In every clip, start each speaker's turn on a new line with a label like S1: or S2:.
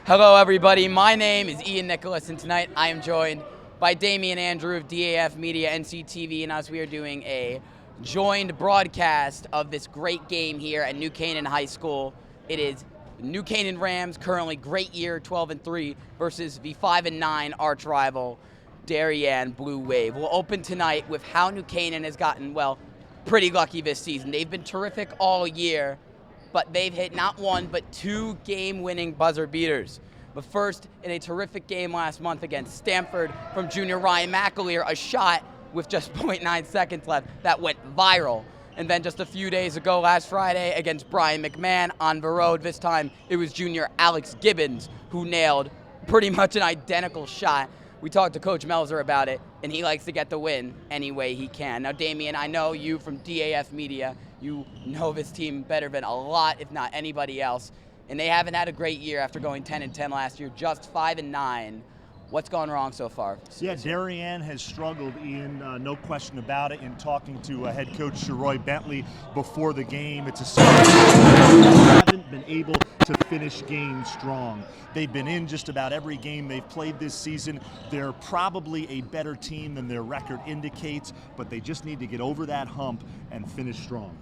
S1: Hello everybody, my name is Ian Nicholas, and tonight I am joined by Damian Andrew of DAF Media and NCTV, and as we are doing a joined broadcast of this great game here at New Canaan High School. It is New Canaan Rams, currently great year, 12-3, versus the 5-9 arch rival, Darien Blue Wave. We'll open tonight with how New Canaan has gotten, well, pretty lucky this season. They've been terrific all year, but they've hit not one, but two game-winning buzzer beaters. But first, in a terrific game last month against Stanford from junior Ryan McAleer, a shot with just 0.9 seconds left that went viral. And then just a few days ago, last Friday, against Brian McMahon on the road, this time it was junior Alex Gibbons who nailed pretty much an identical shot. We talked to Coach Melzer about it, and he likes to get the win any way he can. Now, Damian, I know you from DAF Media. You know this team better than a lot, if not anybody else, and they haven't had a great year after going 10-10 last year, just 5-9. What's gone wrong so far?
S2: Yeah, Darien has struggled, Ian, no question about it. In talking to head coach Sharoy Bentley before the game, it's a haven't been able to finish games strong. They've been in just about every game they've played this season. They're probably a better team than their record indicates, but they just need to get over that hump and finish strong.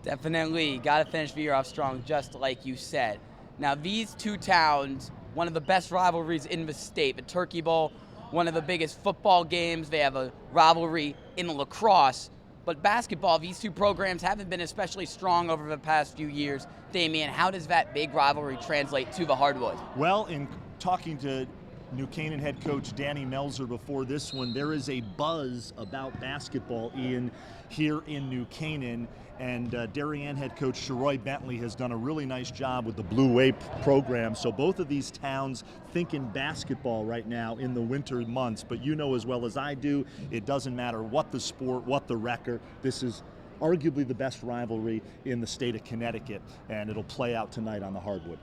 S1: Definitely, got to finish the year off strong, just like you said. Now, these two towns, one of the best rivalries in the state. The Turkey Bowl, one of the biggest football games. They have a rivalry in lacrosse. But basketball, these two programs haven't been especially strong over the past few years. Damian, how does that big rivalry translate to the hardwood?
S2: Well, in talking to New Canaan head coach Danny Melzer before this one, there is a buzz about basketball, Ian, here in New Canaan. And Darien head coach Sharoy Bentley has done a really nice job with the Blue Wave program. So both of these towns think in basketball right now in the winter months. But you know as well as I do, it doesn't matter what the sport, what the record. This is arguably the best rivalry in the state of Connecticut, and it'll play out tonight on the hardwood.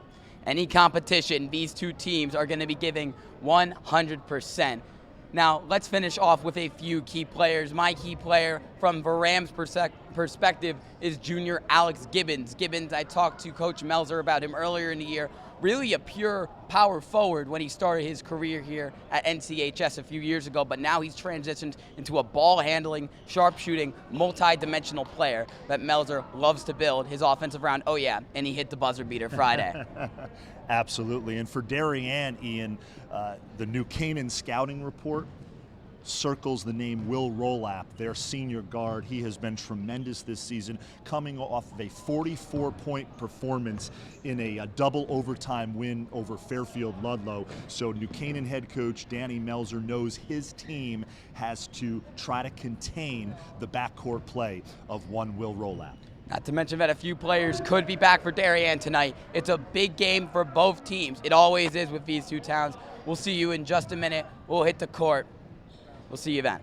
S1: Any competition, these two teams are going to be giving 100%. Now, let's finish off with a few key players. My key player from the Rams' perspective is junior Alex Gibbons. Gibbons, I talked to Coach Melzer about him earlier in the year. Really a pure power forward when he started his career here at NCHS a few years ago, but now he's transitioned into a ball-handling, sharp-shooting, multi-dimensional player that Melzer loves to build his offensive round. Oh yeah, and he hit the buzzer beater Friday.
S2: Absolutely, and for Darien, Ian, the New Canaan scouting report circles the name Will Rolap, their senior guard. He has been tremendous this season, coming off of a 44-point performance in a double overtime win over Fairfield Ludlow. So New Canaan head coach Danny Melzer knows his team has to try to contain the backcourt play of one Will Rolap.
S1: Not to mention that a few players could be back for Darien tonight. It's a big game for both teams. It always is with these two towns. We'll see you in just a minute. We'll hit the court. We'll see you then.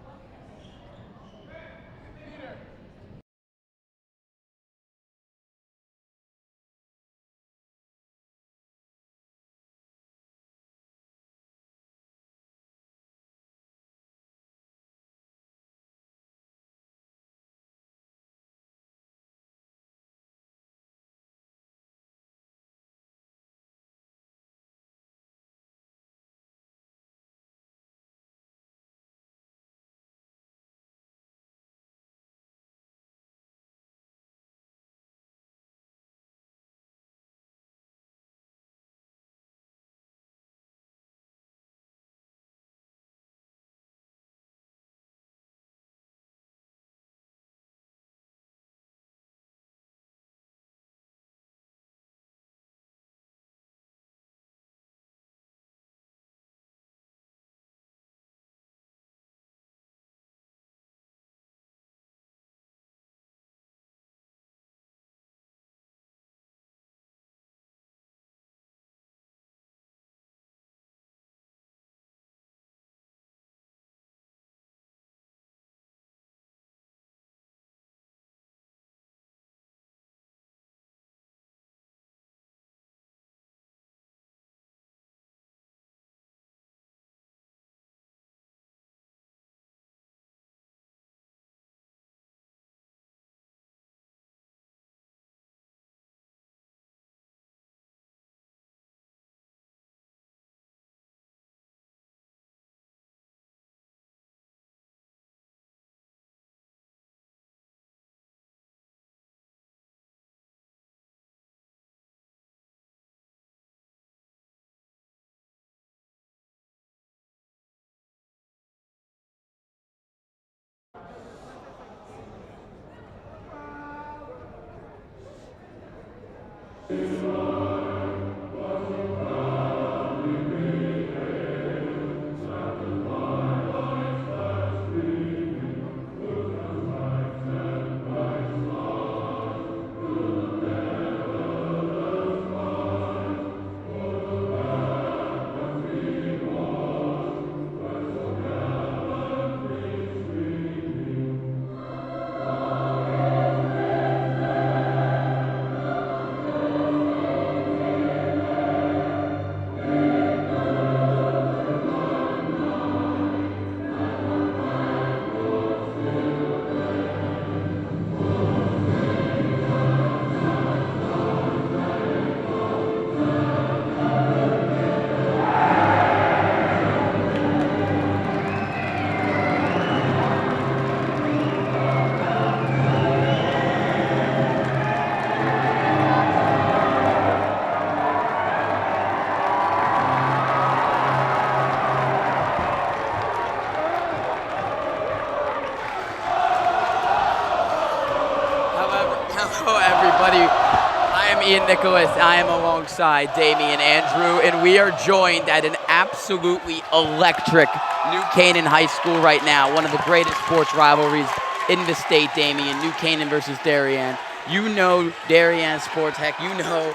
S1: Ian Nicholas. I am alongside Damian Andrew, and we are joined at an absolutely electric New Canaan High School right now, one of the greatest sports rivalries in the state, Damian. New Canaan versus Darien. You know Darien sports, heck, you know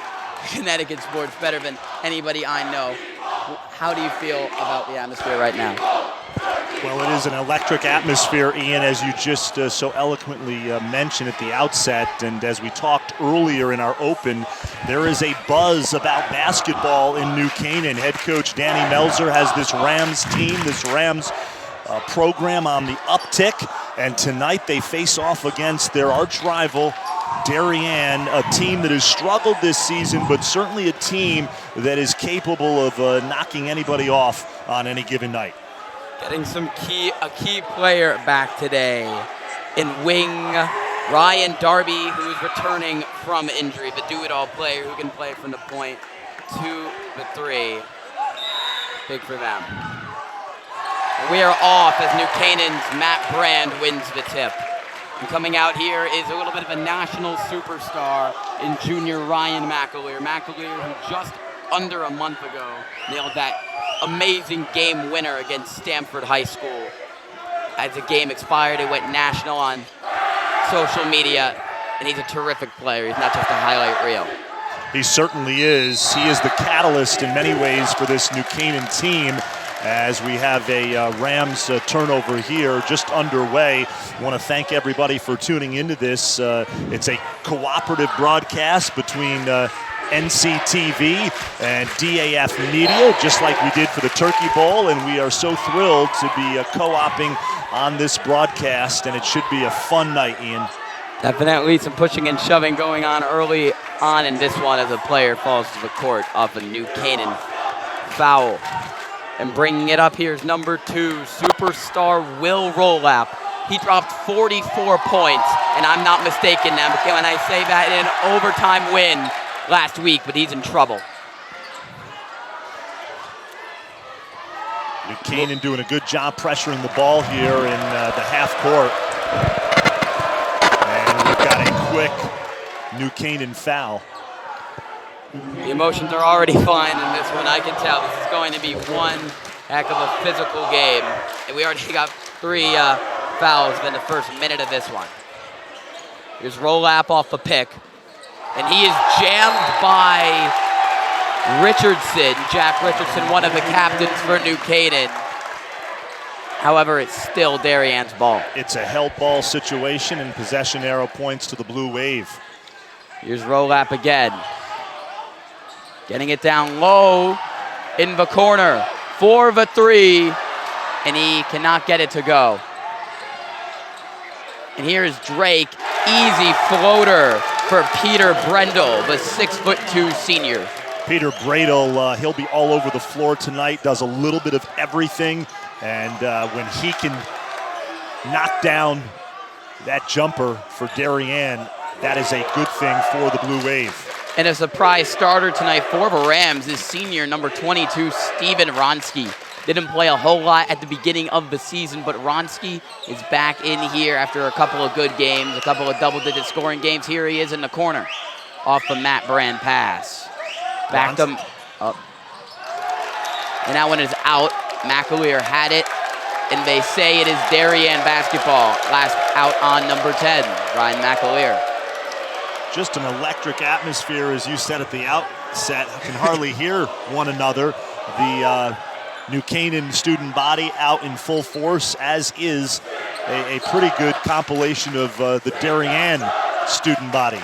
S1: Connecticut sports better than anybody I know. How do you feel about the atmosphere right now?
S2: Well, it is an electric atmosphere, Ian, as you just so eloquently mentioned at the outset. And as we talked earlier in our open, there is a buzz about basketball in New Canaan. Head coach Danny Melzer has this Rams team, this Rams program on the uptick. And tonight they face off against their arch rival, Darien, a team that has struggled this season, but certainly a team that is capable of knocking anybody off on any given night.
S1: Getting a key player back today in wing Ryan Darby, who is returning from injury, the do-it-all player who can play from the point to the three. Big for them. We are off as New Canaan's Matt Brand wins the tip. And coming out here is a little bit of a national superstar in junior Ryan McAleer. McAleer, who just under a month ago nailed that amazing game winner against Stanford High School. As the game expired, it went national on social media, and he's a terrific player. He's not just a highlight reel.
S2: He certainly is. He is the catalyst in many ways for this New Canaan team, as we have a Rams turnover here just underway. I want to thank everybody for tuning into this. It's a cooperative broadcast between NCTV and DAF Media, just like we did for the Turkey Bowl, and we are so thrilled to be co-oping on this broadcast, and it should be a fun night, Ian.
S1: Definitely some pushing and shoving going on early on in this one as a player falls to the court off a New Canaan foul. And bringing it up here is number 2, superstar Will Rolap. He dropped 44 points, and I'm not mistaken now when I say that in an overtime win last week, but he's in trouble.
S2: New Canaan doing a good job pressuring the ball here in the half court. And we've got a quick New Canaan foul.
S1: The emotions are already fine in this one. I can tell this is going to be one heck of a physical game. And we already got 3 fouls in the first minute of this one. Here's Rolap off the pick. And he is jammed by Richardson, Jack Richardson, one of the captains for New Canaan. However, it's still Darien's ball. It's a held ball situation, and possession arrow points to the Blue Wave. Here's Rolap again. Getting it down low in the corner. 4 of 3, and he cannot get it to go. And here is Drake. Easy floater for Peter Brendel, the 6'2" senior. Peter Bradel, he'll be all over the floor tonight, does a little bit of everything, and when he can knock down that jumper for Darien, that is a good thing for the Blue Wave. And a surprise starter tonight for the Rams is senior number 22, Steven Ronsky. Didn't play a whole lot at the beginning of the season, but Ronsky is back in here after a couple of good games, a couple of double-digit scoring games. Here he is in the corner off the Matt Brand pass. Backed him up. And that one is out. McAleer had it, and they say it is Darien basketball. Last out on number 10, Ryan McAleer. Just an electric atmosphere, as you said at the outset. I can hardly hear one another. The New Canaan student body out in full force, as is a pretty good compilation of the Darien student body.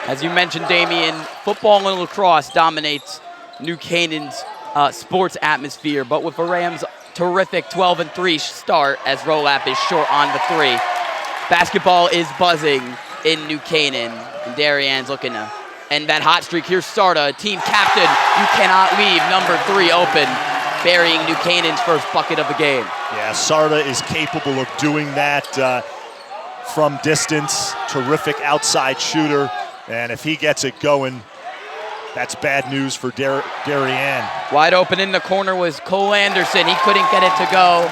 S1: As you mentioned, Damien, football and lacrosse dominates New Canaan's sports atmosphere, but with the Rams' terrific 12-3 start, as Rolap is short on the 3, basketball is buzzing in New Canaan, and Darien's looking to end that hot streak. Here's Sarda, team captain. You cannot leave number 3 open, burying New Canaan's first bucket of the game. Yeah, Sarda is capable of doing that from distance. Terrific outside shooter, and if he gets it going, that's bad news for Darien. Wide open in the corner was Cole Anderson. He couldn't get it to go,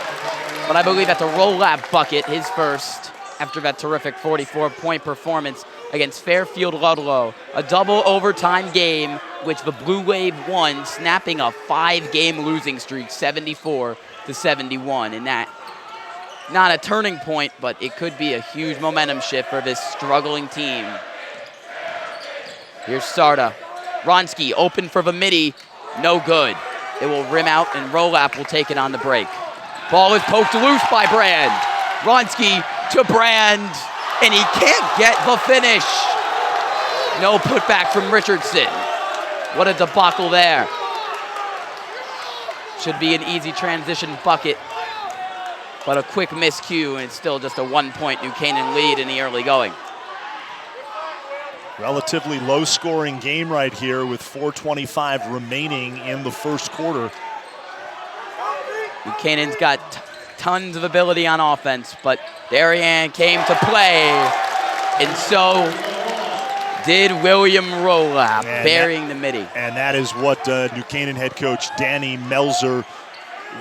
S1: but I believe that's a Rolap bucket, his first, after that terrific 44-point performance against Fairfield Ludlow. A double overtime game, which the Blue Wave won, snapping a 5-game losing streak, 74-71. And that, not a turning point, but it could be a huge momentum shift for this struggling team. Here's Sarda. Ronsky open for the midi, no good. It will rim out, and Rolap will take it on the break. Ball is poked loose by Brand. Ronsky to Brand, and he can't get the finish. No putback from Richardson. What a debacle there. Should be an easy transition bucket, but a quick miscue, and it's still just a 1-point New Canaan lead in the early going. Relatively low-scoring game right here with 4:25 remaining in the first quarter. New Canaan's got tons of ability on offense, but Darien came to play, and so did William Rolap, burying the midi. And that is what New Canaan head coach Danny Melzer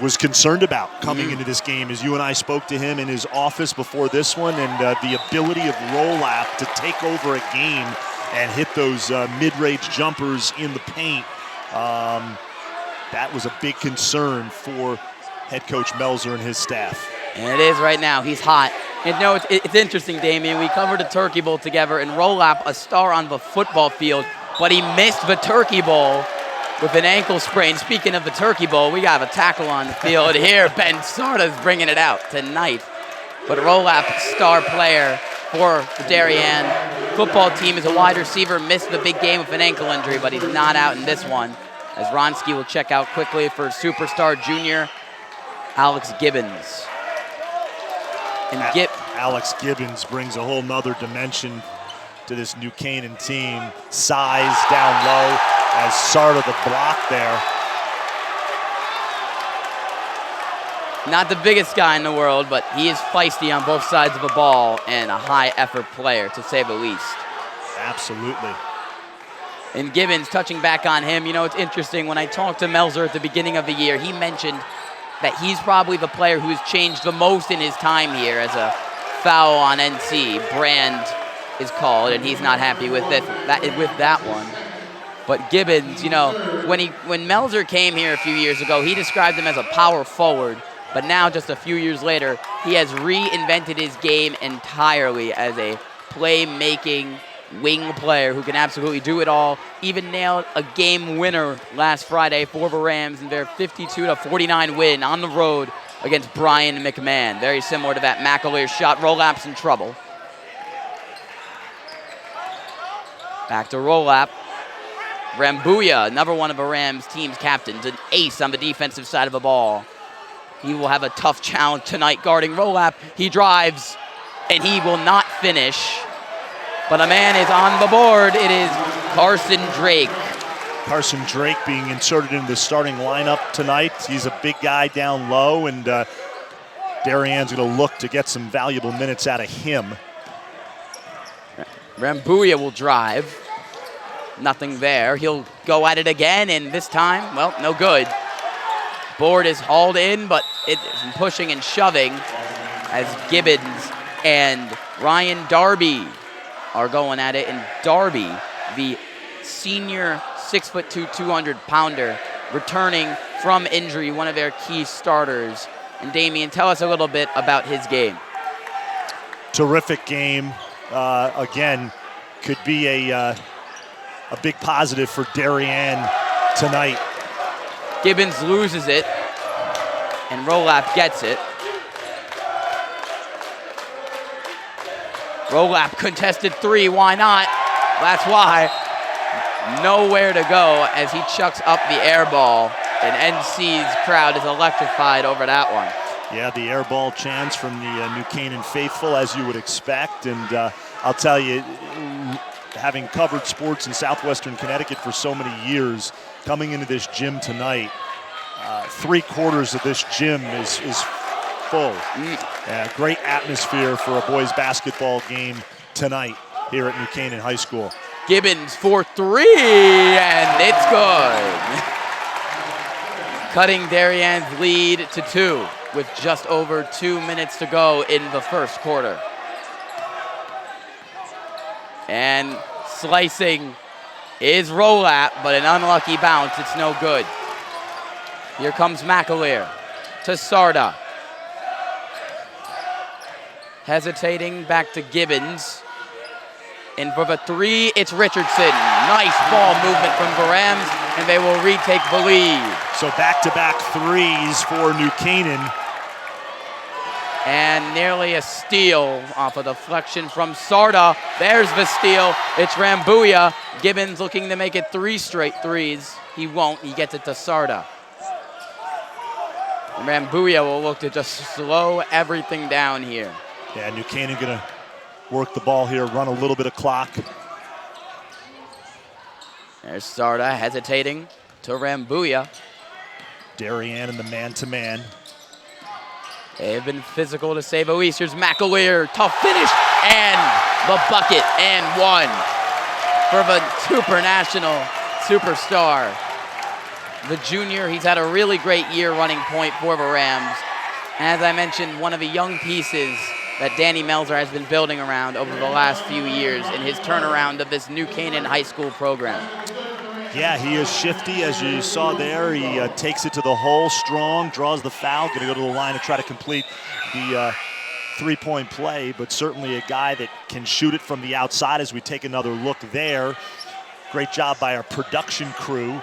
S2: was concerned about coming into this game, as you and I spoke to him in his office before this one, and the ability of Rolap to take over a game and hit those mid-range jumpers in the paint. That was a big concern for head coach Melzer and his staff.
S1: And it is right now. He's hot. And, it's interesting, Damien. We covered a Turkey Bowl together, and Rolap, a star on the football field, but he missed the Turkey Bowl with an ankle sprain. Speaking of the Turkey Bowl, we got a tackle on the field here. Ben Sarda's bringing it out tonight. But Rolap, star player for the Darien football team, is a wide receiver, missed the big game with an ankle injury, but he's not out in this one, as Ronsky will check out quickly for superstar junior Alex Gibbons. And
S2: Alex Gibbons brings a whole nother dimension to this New Canaan team. Size down low as Sarda the block there.
S1: Not the biggest guy in the world, but he is feisty on both sides of the ball and a high-effort player, to say the least.
S2: Absolutely.
S1: And Gibbons, touching back on him, it's interesting. When I talked to Melzer at the beginning of the year, he mentioned that he's probably the player who's changed the most in his time here, as a foul on NC. Brand is called, and he's not happy with that one. But Gibbons, when Melzer came here a few years ago, he described him as a power forward. But now, just a few years later, he has reinvented his game entirely as a playmaking wing player who can absolutely do it all. Even nailed a game winner last Friday for the Rams in their 52-49 win on the road against Brian McMahon. Very similar to that McAleer shot. Rolap's in trouble. Back to Rolap. Rambuya, another one of the Rams team's captains, an ace on the defensive side of the ball. He will have a tough challenge tonight guarding Rolap. He drives, and he will not finish. But a man is on the board. It is Carson Drake.
S2: Carson Drake being inserted into the starting lineup tonight. He's a big guy down low, and Darien's going to look to get some valuable minutes out of him.
S1: Rambuya will drive. Nothing there. He'll go at it again, and this time, well, no good. Board is hauled in, but it is pushing and shoving as Gibbons and Ryan Darby are going at it. And Darby, the senior 6'2", 200-pounder, returning from injury, one of their key starters. And Damien, tell us a little bit about his game.
S2: Terrific game. Again, could be a big positive for Darien tonight.
S1: Gibbons loses it, and Rolap gets it. Rolap contested three, why not? That's why. Nowhere to go as he chucks up the air ball, and NC's crowd is electrified over that one.
S2: Yeah, the air ball chants from the New Canaan faithful, as you would expect, and I'll tell you, having covered sports in southwestern Connecticut for so many years, coming into this gym tonight, 3/4 of this gym is full. Great atmosphere for a boys basketball game tonight here at New Canaan High School.
S1: Gibbons for three, and it's good. Cutting Darien's lead to 2 with just over 2 minutes to go in the first quarter. And slicing is Rolap, but an unlucky bounce. It's no good. Here comes McAleer to Sarda. Hesitating back to Gibbons. And for the three, it's Richardson. Nice ball movement from the Rams, and they will retake the lead.
S2: So back-to-back threes for New Canaan.
S1: And nearly a steal off a deflection from Sarda. There's the steal. It's Rambuya. Gibbons looking to make it 3 straight threes. He won't. He gets it to Sarda. And Rambuya will look to just slow everything down here.
S2: Yeah, New Canaan going to work the ball here, run a little bit of clock.
S1: There's Sarda hesitating to Rambuya.
S2: Darien in the man-to-man.
S1: They've been physical to say the least. Here's McAleer, tough finish, and the bucket, and one for the supernational superstar. the junior. He's had a really great year running point for the Rams. And as I mentioned, one of the young pieces that Danny Melzer has been building around over the last few years in his turnaround of this New Canaan high school program.
S2: Yeah, he is shifty, as you saw there. He takes it to the hole strong, draws the foul, going to go to the line to try to complete the three-point play, but certainly a guy that can shoot it from the outside as we take another look there. Great job by our production crew.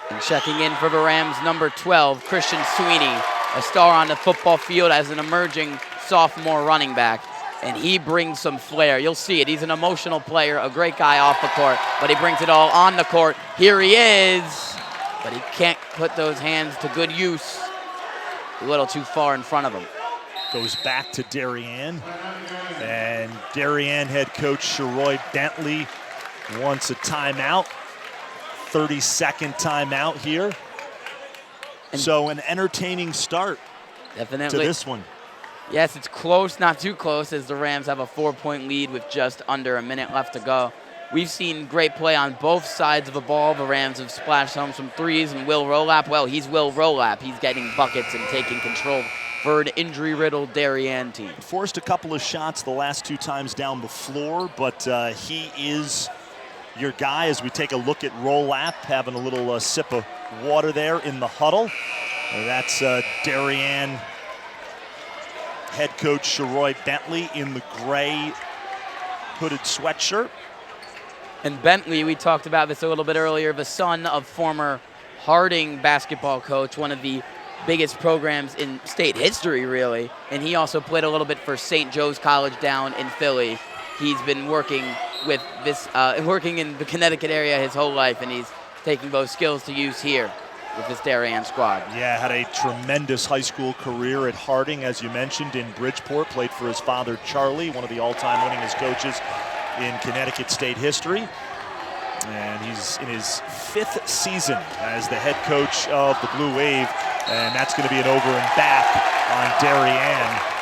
S1: And checking in for the Rams, number 12, Christian Sweeney, a star on the football field as an emerging sophomore running back. And he brings some flair. You'll see it. He's an emotional player, a great guy off the court, but he brings it all on the court. Here he is, but he can't put those hands to good use. A little too far in front of him.
S2: Goes back to Darien. And Darien head coach Sheroy Bentley wants a timeout. 30-second timeout here. And so an entertaining start
S1: definitely
S2: to this one.
S1: Yes, it's close, not too close, as the Rams have a 4-point lead with just under a minute left to go. We've seen great play on both sides of the ball. The Rams have splashed home some threes, and Will Rolap, well, he's Will Rolap. He's getting buckets and taking control for an injury-riddled Darien team.
S2: Forced a couple of shots the last 2 times down the floor, but he is your guy as we take a look at Rolap, having a little sip of water there in the huddle. That's Darien head coach Sheroy Bentley in the gray hooded sweatshirt.
S1: And Bentley, we talked about this a little bit earlier, the son of former Harding basketball coach, one of the biggest programs in state history, really. And he also played a little bit for St. Joe's College down in Philly. He's been working with this, working in the Connecticut area his whole life, and he's taking those skills to use here with this Darien squad.
S2: Yeah, had a tremendous high school career at Harding, as you mentioned, in Bridgeport. Played for his father, Charlie, one of the all-time winningest coaches in Connecticut state history. And he's in his 5th season as the head coach of the Blue Wave, and that's going to be an over and back on Darien.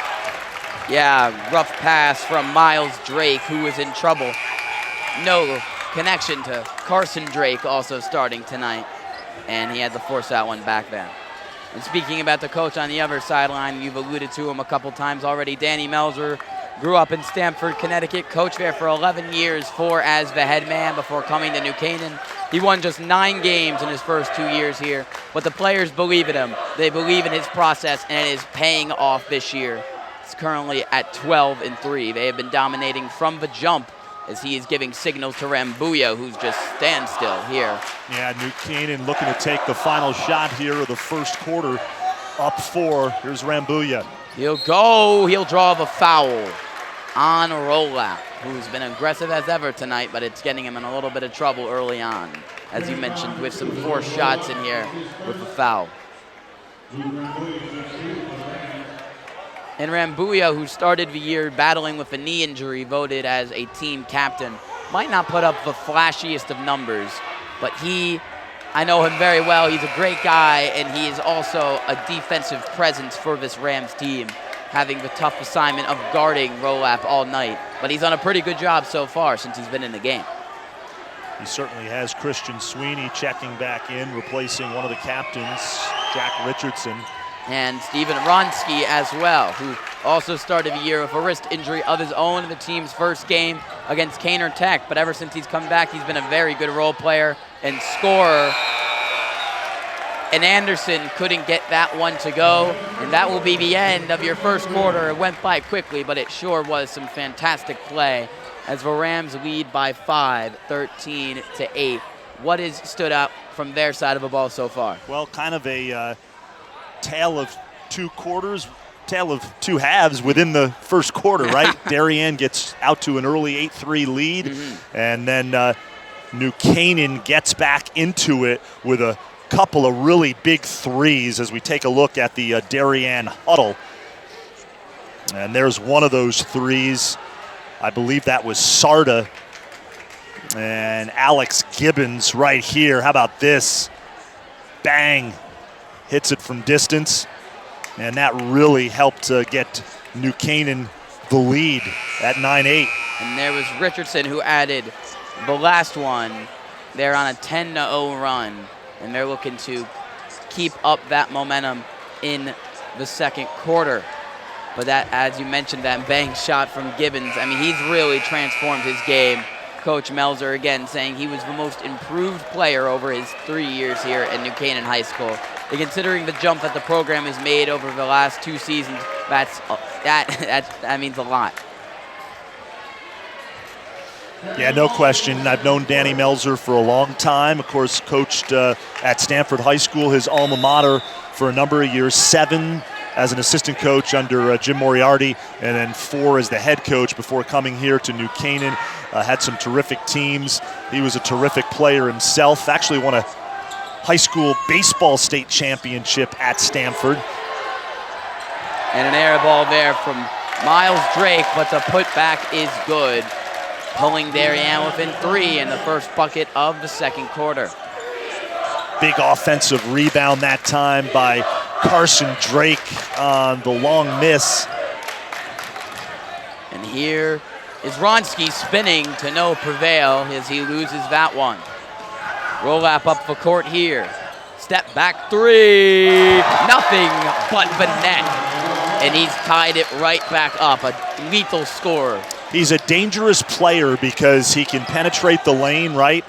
S1: Yeah, rough pass from Miles Drake, who was in trouble. No connection to Carson Drake, also starting tonight. And he had to force that one back then. And speaking about the coach on the other sideline, you've alluded to him a couple times already. Danny Melzer grew up in Stamford, Connecticut, coached there for 11 years, 4 as the head man before coming to New Canaan. He won just 9 games in his first 2 years here, but the players believe in him. They believe in his process, and it is paying off this year. He's currently at 12-3. They have been dominating from the jump as he is giving signals to Rambuya, who's just standstill here.
S2: Yeah, New Canaan looking to take the final shot here of the first quarter, up 4. Here's Rambuya.
S1: He'll go. He'll draw the foul on Rolap, who's been aggressive as ever tonight, but it's getting him in a little bit of trouble early on, as you mentioned, with some forced shots in here with the foul. And Rambuya, who started the year battling with a knee injury, voted as a team captain. Might not put up the flashiest of numbers, but I know him very well. He's a great guy, and he is also a defensive presence for this Rams team, having the tough assignment of guarding Rolap all night. But he's done a pretty good job so far since he's been in the game.
S2: He certainly has. Christian Sweeney checking back in, replacing one of the captains, Jack Richardson.
S1: And Stephen Ronsky as well, who also started the year with a wrist injury of his own in the team's first game against Canaan Tech. But ever since he's come back, he's been a very good role player and scorer. And Anderson couldn't get that one to go. And that will be the end of your first quarter. It went by quickly, but it sure was some fantastic play as the Rams lead by 5, 13-8. What has stood out from their side of the ball so far?
S2: Well, kind of a tale of 2 quarters, tale of 2 halves within the first quarter, right? Darien gets out to an early 8-3 lead, and then New Canaan gets back into it with a couple of really big threes as we take a look at the Darien huddle. And there's one of those threes. I believe that was Sarda and Alex Gibbons right here. How about this? Bang. Hits it from distance, and that really helped get New Canaan the lead at 9-8.
S1: And there was Richardson who added the last one. They're on a 10-0 run and they're looking to keep up that momentum in the second quarter. But that, as you mentioned, that bank shot from Gibbons, I mean, he's really transformed his game. Coach Melzer, again, saying he was the most improved player over his 3 years here at New Canaan High School. And considering the jump that the program has made over the last 2 seasons, that means a lot.
S2: Yeah, no question. I've known Danny Melzer for a long time. Of course, coached at Stanford High School, his alma mater, for a number of years. 7 as an assistant coach under Jim Moriarty, and then 4 as the head coach before coming here to New Canaan. Had some terrific teams. He was a terrific player himself. Actually won a high school baseball state championship at Stanford.
S1: And an air ball there from Miles Drake, but the putback is good. Pulling Darien within 3 in the first bucket of the second quarter.
S2: Big offensive rebound that time by Carson Drake on the long miss.
S1: And here is Ronsky spinning to no prevail as he loses that one. Roll up the court here. Step back 3, nothing but the net. And he's tied it right back up, a lethal scorer.
S2: He's a dangerous player because he can penetrate the lane, right,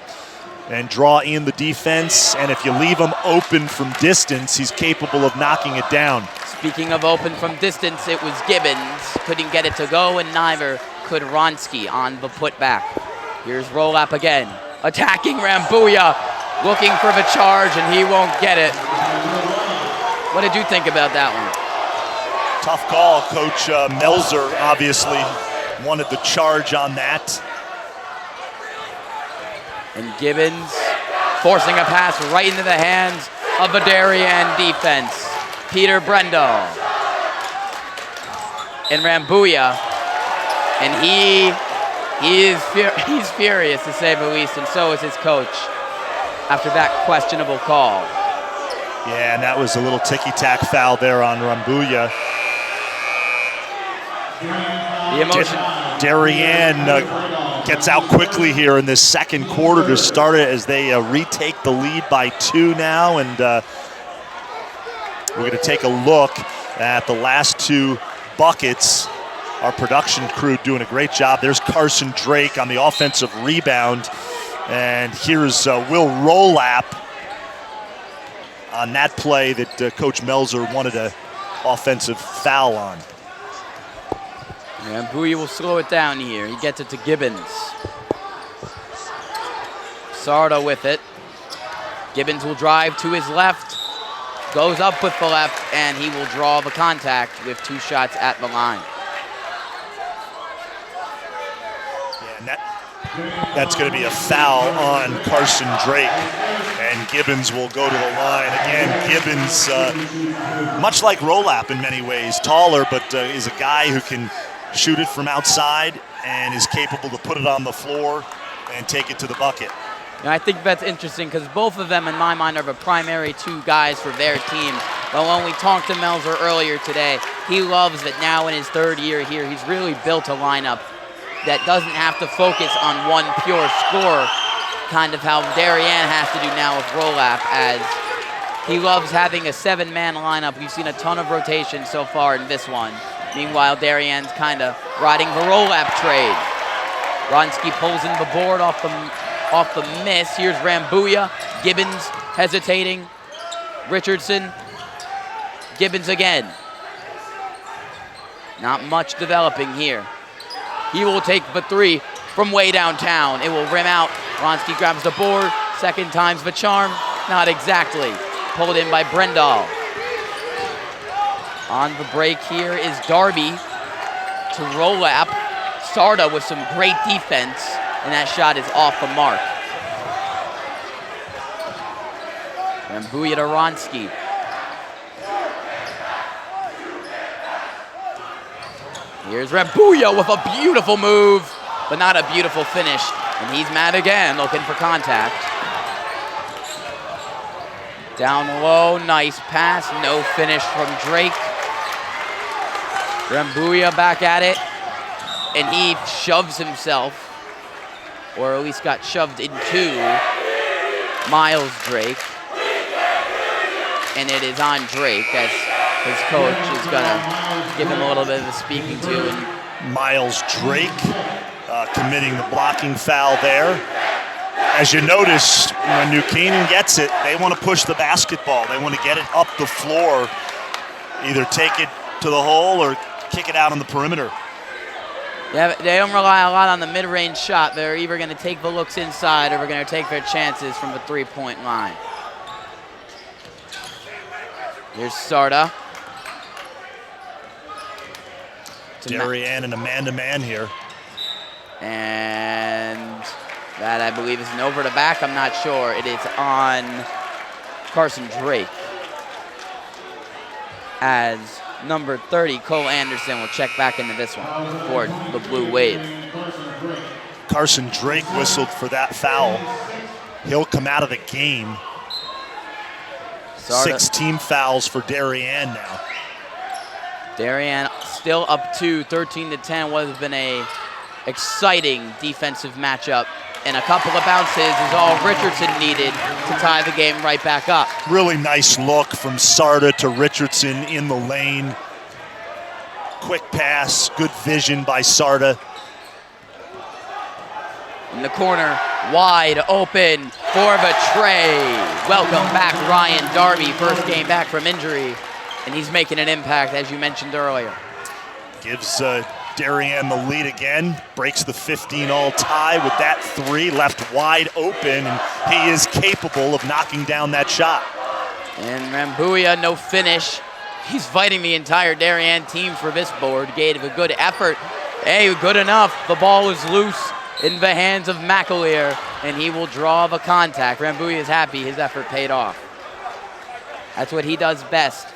S2: and draw in the defense. And if you leave him open from distance, he's capable of knocking it down.
S1: Speaking of open from distance, it was Gibbons. Couldn't get it to go, and neither could Ronsky on the putback. Here's Rolap again. Attacking Rambuya, looking for the charge, and he won't get it. What did you think about that one?
S2: Tough call. Coach Melzer obviously wanted the charge on that.
S1: And Gibbons forcing a pass right into the hands of the Darien defense. Peter Brendel. And Rambuya. And he's furious, to say the least, and so is his coach after that questionable call.
S2: Yeah, and that was a little ticky-tack foul there on Rambuya.
S1: The emotion.
S2: Darien gets out quickly here in this second quarter to start it as they retake the lead by 2 now. And we're going to take a look at the last 2 buckets. Our production crew doing a great job. There's Carson Drake on the offensive rebound. And here's Will Rolap on that play that Coach Melzer wanted an offensive foul on.
S1: And Rambuya will slow it down here. He gets it to Gibbons. Sarda with it. Gibbons will drive to his left. Goes up with the left, and he will draw the contact with 2 shots at the line.
S2: Yeah, and that's going to be a foul on Carson Drake. And Gibbons will go to the line. Again, Gibbons, much like Rolap in many ways, taller, but is a guy who can shoot it from outside and is capable to put it on the floor and take it to the bucket.
S1: And I think that's interesting because both of them, in my mind, are the primary 2 guys for their teams. But when we talked to Melzer earlier today, he loves that now in his 3rd year here, he's really built a lineup that doesn't have to focus on one pure scorer, kind of how Darien has to do now with Rolap, as he loves having a 7-man lineup. We've seen a ton of rotation so far in this one. Meanwhile, Darien's kind of riding the roll-up trade. Ronsky pulls in the board off the miss. Here's Rambuya. Gibbons hesitating. Richardson. Gibbons again. Not much developing here. He will take the 3 from way downtown. It will rim out. Ronsky grabs the board. Second time's the charm. Not exactly. Pulled in by Brendel. On the break here is Darby to Rolap. Sarda with some great defense, and that shot is off the mark. Rambuya to Ronsky. Here's Rambuya with a beautiful move, but not a beautiful finish. And he's mad again, looking for contact. Down low, nice pass, no finish from Drake. Rambuya back at it, and he shoves himself, or at least got shoved into Miles Drake. and it is on Drake as his coach is going to give him a little bit of a speaking to. And
S2: Miles Drake committing the blocking foul there. As you notice, when New Canaan gets it, they want to push the basketball. They want to get it up the floor, either take it to the hole or kick it out on the perimeter.
S1: Yeah, they don't rely a lot on the mid-range shot. They're either going to take the looks inside or they're going to take their chances from the three-point line. Here's Sarda.
S2: Darien and a man-to-man here.
S1: And that, I believe, is an over to back. I'm not sure. It is on Carson Drake. As number 30, Cole Anderson, will check back into this one for the Blue Wave.
S2: Carson Drake whistled for that foul. He'll come out of the game.
S1: Sarda.
S2: 6 team fouls for Darien now.
S1: Darien still up to 13-10. What has been a exciting defensive matchup. And a couple of bounces is all Richardson needed to tie the game right back up.
S2: Really nice look from Sarda to Richardson in the lane. Quick pass, good vision by Sarda.
S1: In the corner, wide open for the tray. Welcome back, Ryan Darby. First game back from injury, and he's making an impact, as you mentioned earlier.
S2: Gives Darien the lead again, breaks the 15-all tie with that 3, left wide open, and he is capable of knocking down that shot.
S1: And Rambuya, no finish. He's fighting the entire Darien team for this board. Gave a good effort. Hey, good enough. The ball is loose in the hands of McAleer, and he will draw the contact. Rambuya is happy his effort paid off. That's what he does best.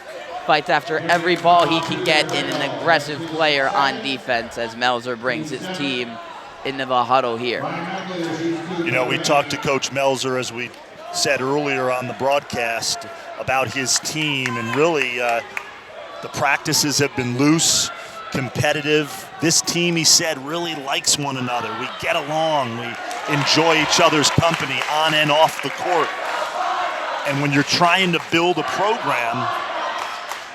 S1: Fights after every ball he can get in an aggressive player on defense as Melzer brings his team into the huddle here.
S2: You know, we talked to Coach Melzer, as we said earlier on the broadcast, about his team, and really the practices have been loose, competitive. This team, he said, really likes one another. We get along, we enjoy each other's company on and off the court. And when you're trying to build a program,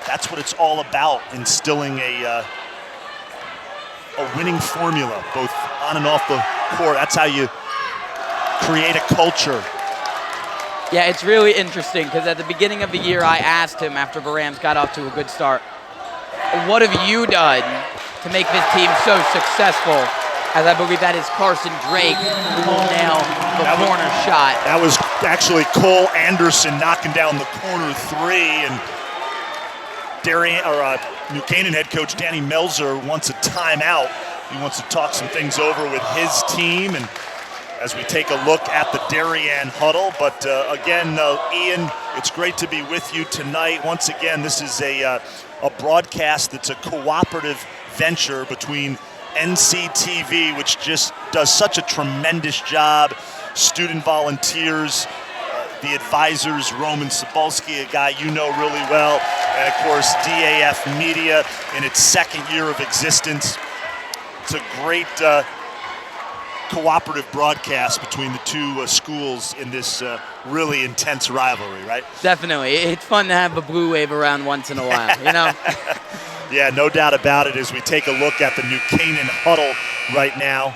S2: that's what it's all about, instilling a winning formula, both on and off the court. That's how you create a culture.
S1: Yeah, it's really interesting because at the beginning of the year, I asked him after the Rams got off to a good start, what have you done to make this team so successful? As I believe that is Carson Drake who will nail the corner shot.
S2: That was actually Cole Anderson knocking down the corner 3, and Darien, New Canaan head coach Danny Melzer wants a timeout. He wants to talk some things over with his team, and as we take a look at the Darien huddle. But again, Ian, it's great to be with you tonight. Once again, this is a broadcast that's a cooperative venture between NCTV, which just does such a tremendous job, student volunteers, the advisors, Roman Cebulski, a guy you know really well, and of course DAF Media in its 2nd year of existence. It's a great cooperative broadcast between the two schools in this really intense rivalry, right?
S1: Definitely. It's fun to have a Blue Wave around once in a while, you know?
S2: Yeah, no doubt about it, as we take a look at the New Canaan huddle right now.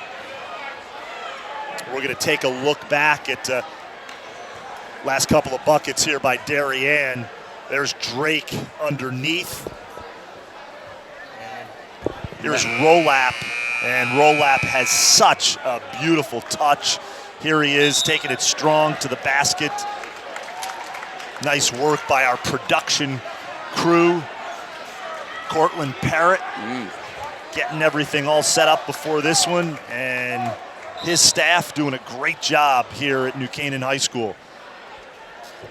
S2: We're going to take a look back at last couple of buckets here by Darien. There's Drake underneath. Here's Rolap, and Rolap has such a beautiful touch. Here he is, taking it strong to the basket. Nice work by our production crew. Cortland Parrott getting everything all set up before this one, and his staff doing a great job here at New Canaan High School.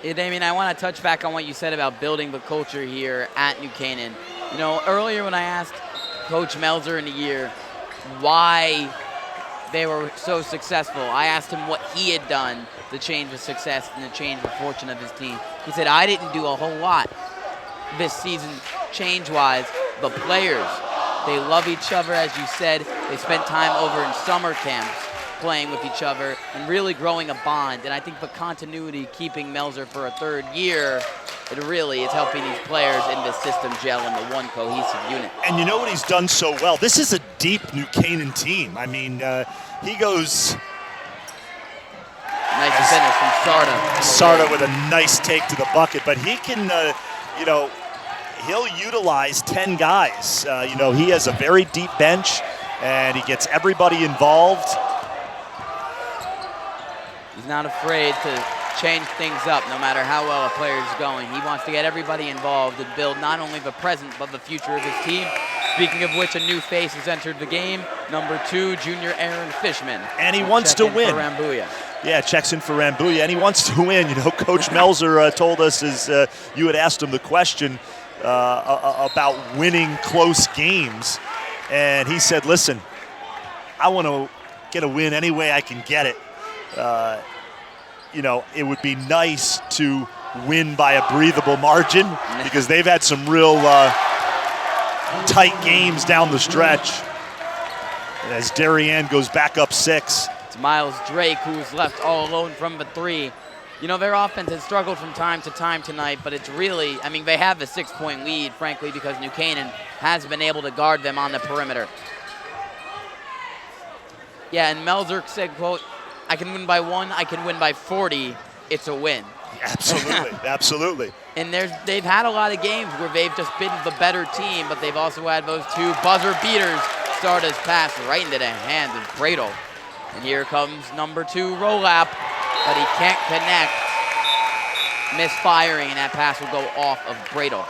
S1: Yeah, Damien, I want to touch back on what you said about building the culture here at New Canaan. You know, earlier when I asked Coach Melzer in the year why they were so successful, I asked him what he had done to change the success and to change the fortune of his team. He said, I didn't do a whole lot this season change-wise. The players, they love each other, as you said. They spent time over in summer camps playing with each other and really growing a bond. And I think the continuity, keeping Melzer for a 3rd year, it really is helping these players in this system gel into one cohesive unit.
S2: And you know what he's done so well? This is a deep New Canaan team. I mean, he goes...
S1: Nice finish from Sarda.
S2: Sarda with a nice take to the bucket, but he can, you know, he'll utilize 10 guys. You know, he has a very deep bench, and he gets everybody involved.
S1: He's not afraid to change things up no matter how well a player is going. He wants to get everybody involved and build not only the present but the future of his team. Speaking of which, a new face has entered the game. Number 2, junior Aaron Fishman.
S2: And he wants to win.
S1: For Rambuya.
S2: Yeah, checks in for Rambuya, and he wants to win. You know, Coach Melzer told us as you had asked him the question about winning close games, and he said, listen, I want to get a win any way I can get it. You know, it would be nice to win by a breathable margin because they've had some real tight games down the stretch. And as Darien goes back up 6.
S1: It's Miles Drake who's left all alone from the 3. You know, their offense has struggled from time to time tonight, but it's really, I mean, they have a 6-point lead, frankly, because New Canaan has been able to guard them on the perimeter. Yeah, and Melzer said, quote, I can win by 1, I can win by 40, it's a win.
S2: Absolutely, absolutely.
S1: And they've had a lot of games where they've just been the better team, but they've also had those 2 buzzer beaters. Sarda's pass right into the hands of Bradle. And here comes number 2, Rolap, but he can't connect. Misfiring, and that pass will go off of Bradle.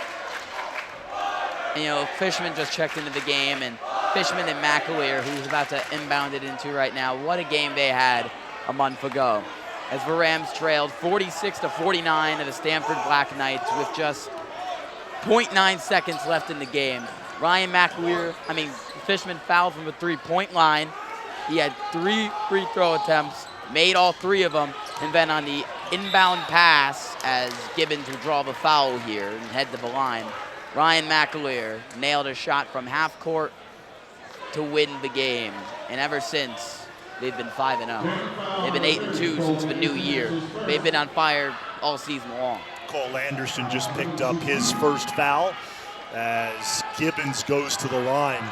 S1: And, you know, Fishman just checked into the game, and Fishman and McAleer, who's about to inbound it into right now, what a game they had a month ago. As the Rams trailed 46-49 to the Stanford Black Knights with just 0.9 seconds left in the game. Fishman fouled from the 3-point line. He had 3 free throw attempts, made all 3 of them, and then on the inbound pass, as Gibbons will draw the foul here and head to the line, Ryan McAleer nailed a shot from half court to win the game. And ever since, they've been 5-0. They've been 8-2 since the new year. They've been on fire all season long.
S2: Cole Anderson just picked up his first foul as Gibbons goes to the line.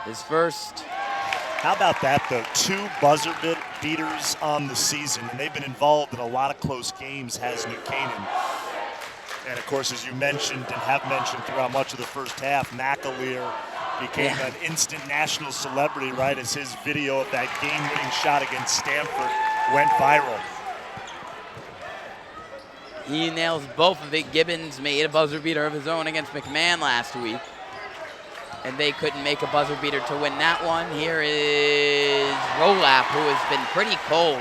S1: His first.
S2: How about that, though? 2 buzzer beaters on the season, and they've been involved in a lot of close games, has New Canaan. And, of course, as you mentioned and have mentioned throughout much of the first half, McAleer became an instant national celebrity, right, as his video of that game-winning shot against Stanford went viral.
S1: He nails both of it. Gibbons made a buzzer beater of his own against McMahon last week, and they couldn't make a buzzer beater to win that one. Here is Rolap, who has been pretty cold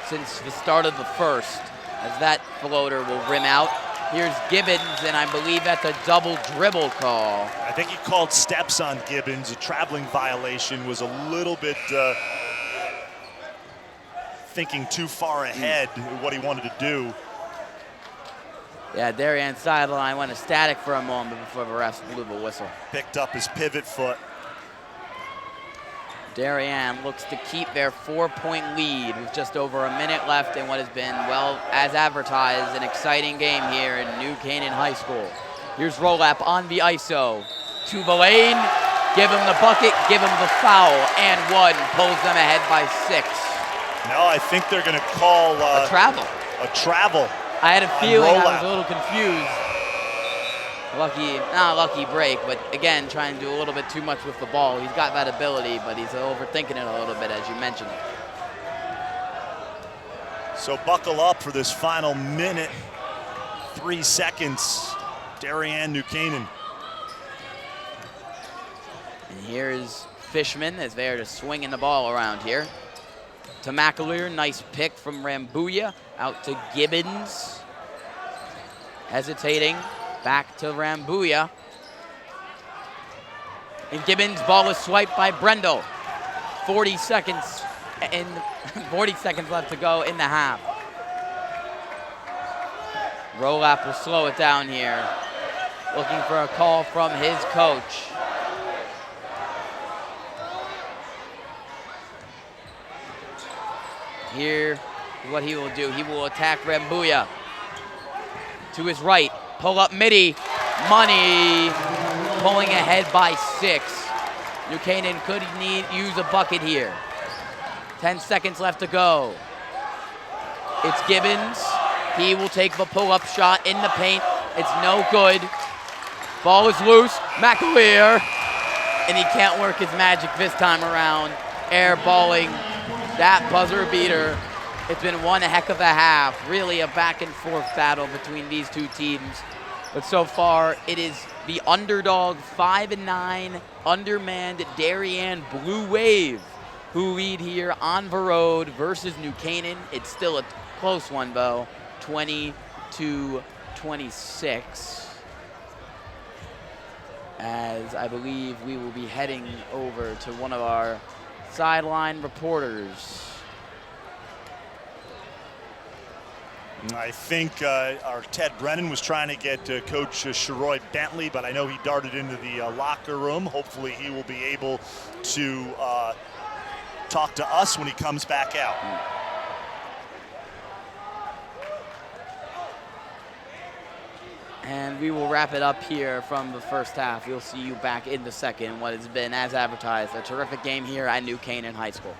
S1: since the start of the first, as that floater will rim out. Here's Gibbons, and I believe that's a double dribble call.
S2: I think he called steps on Gibbons. A traveling violation, was a little bit thinking too far ahead of what he wanted to do.
S1: Yeah, Darien sideline went ecstatic for a moment before the refs blew the whistle.
S2: Picked up his pivot foot.
S1: Darien looks to keep their 4-point lead with just over a minute left in what has been, well, as advertised, an exciting game here in New Canaan High School. Here's Rolap on the ISO. To the lane, give him the bucket, give him the foul, and 1, pulls them ahead by 6.
S2: No, I think they're going to call
S1: a travel.
S2: A travel.
S1: I had a feeling I was a little confused. Not a lucky break, but again, trying to do a little bit too much with the ball. He's got that ability, but he's overthinking it a little bit, as you mentioned.
S2: So buckle up for this final minute, 3 seconds. Darien, New Canaan.
S1: And here's Fishman as they're just swinging the ball around here. To McAleer, nice pick from Rambuya. Out to Gibbons. Hesitating. Back to Rambuya. And Gibbons' ball is swiped by Brendel. 40 seconds left to go in the half. Rolap will slow it down here. Looking for a call from his coach. Here is what he will do. He will attack Rambuya. to his right. Pull up midi. Money pulling ahead by 6. New Canaan could use a bucket here. 10 seconds left to go. It's Gibbons. He will take the pull-up shot in the paint. It's no good. Ball is loose. McAleer. And he can't work his magic this time around. Airballing that buzzer beater. It's been one heck of a half. Really a back and forth battle between these two teams. But so far, it is the underdog 5-9 undermanned Darien Blue Wave who lead here on the road versus New Canaan. It's still a close one though, 20-26. As I believe we will be heading over to one of our sideline reporters.
S2: I think our Ted Brennan was trying to get Coach Sherroy Bentley, but I know he darted into the locker room. Hopefully he will be able to talk to us when he comes back out.
S1: And we will wrap it up here from the first half. We'll see you back in the second. What has been, as advertised, a terrific game here at New Canaan High School.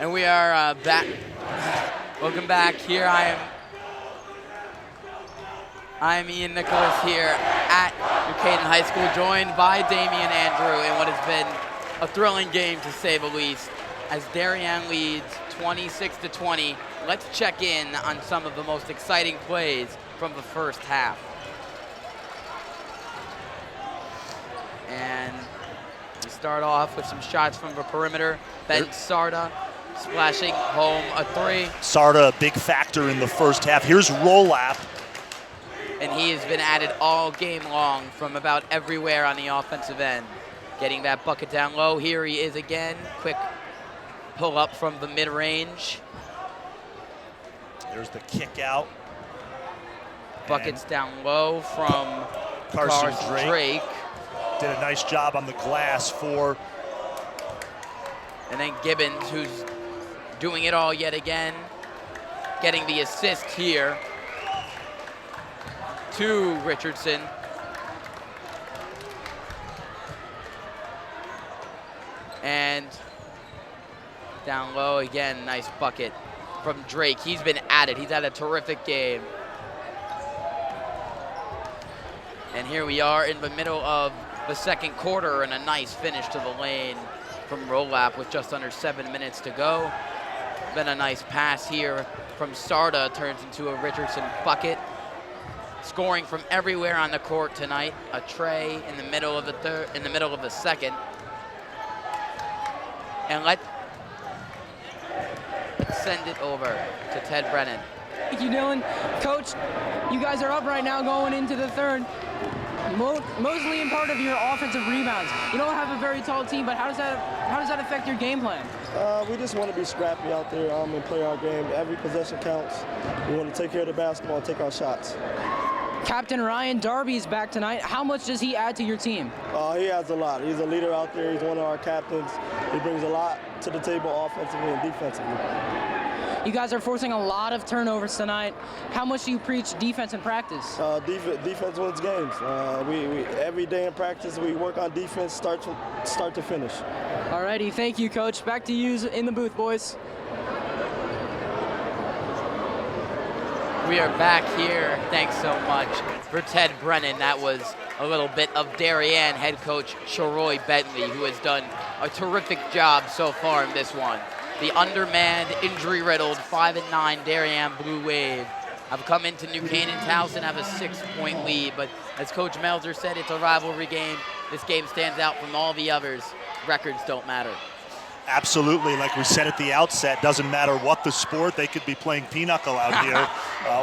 S1: And we are back. Welcome back. Here I am Ian Nicholas here at New Canaan High School, joined by Damian Andrew in what has been a thrilling game to say the least. As Darien leads 26-20, let's check in on some of the most exciting plays from the first half. And we start off with some shots from the perimeter. Ben Sarda splashing home a three.
S2: Sarda, a big factor in the first half. Here's Rolap.
S1: And he has been at it all game long from about everywhere on the offensive end. Getting that bucket down low. Here he is again. Quick pull up from the mid-range.
S2: There's the kick out.
S1: Buckets down low from
S2: Carson
S1: Drake.
S2: Did a nice job on the glass for.
S1: And then Gibbons, who's doing it all yet again. Getting the assist here to Richardson. And down low again, nice bucket from Drake. He's been at it. He's had a terrific game. And here we are in the middle of the second quarter, and a nice finish to the lane from Rolap with just under 7 minutes to go. Then a nice pass here from Sarda turns into a Richardson bucket. Scoring from everywhere on the court tonight. A tray in the middle of the second. And let's send it over to Ted Brennan.
S3: Thank you, Dylan. Coach, you guys are up right now going into the third. Mostly in part of your offensive rebounds. You don't have a very tall team, but how does that affect your game plan?
S4: We just want to be scrappy out there and play our game. Every possession counts. We want to take care of the basketball and take our shots.
S3: Captain Ryan Darby's back tonight. How much does he add to your team?
S4: He adds a lot. He's a leader out there. He's one of our captains. He brings a lot to the table offensively and defensively.
S3: You guys are forcing a lot of turnovers tonight. How much do you preach defense in practice?
S4: Defense wins games. We every day in practice we work on defense, start to finish.
S3: Alrighty, thank you, Coach. Back to you in the booth, boys.
S1: We are back here. Thanks so much for Ted Brennan. That was a little bit of Darien head coach Sharoy Bentley, who has done a terrific job so far in this one. The undermanned, injury-riddled 5-9 Darien Blue Wave have come into New Canaan's house and have a 6-point lead. But as Coach Melzer said, it's a rivalry game. This game stands out from all the others. Records don't matter.
S2: Absolutely, like we said at the outset, doesn't matter what the sport, they could be playing pinochle out here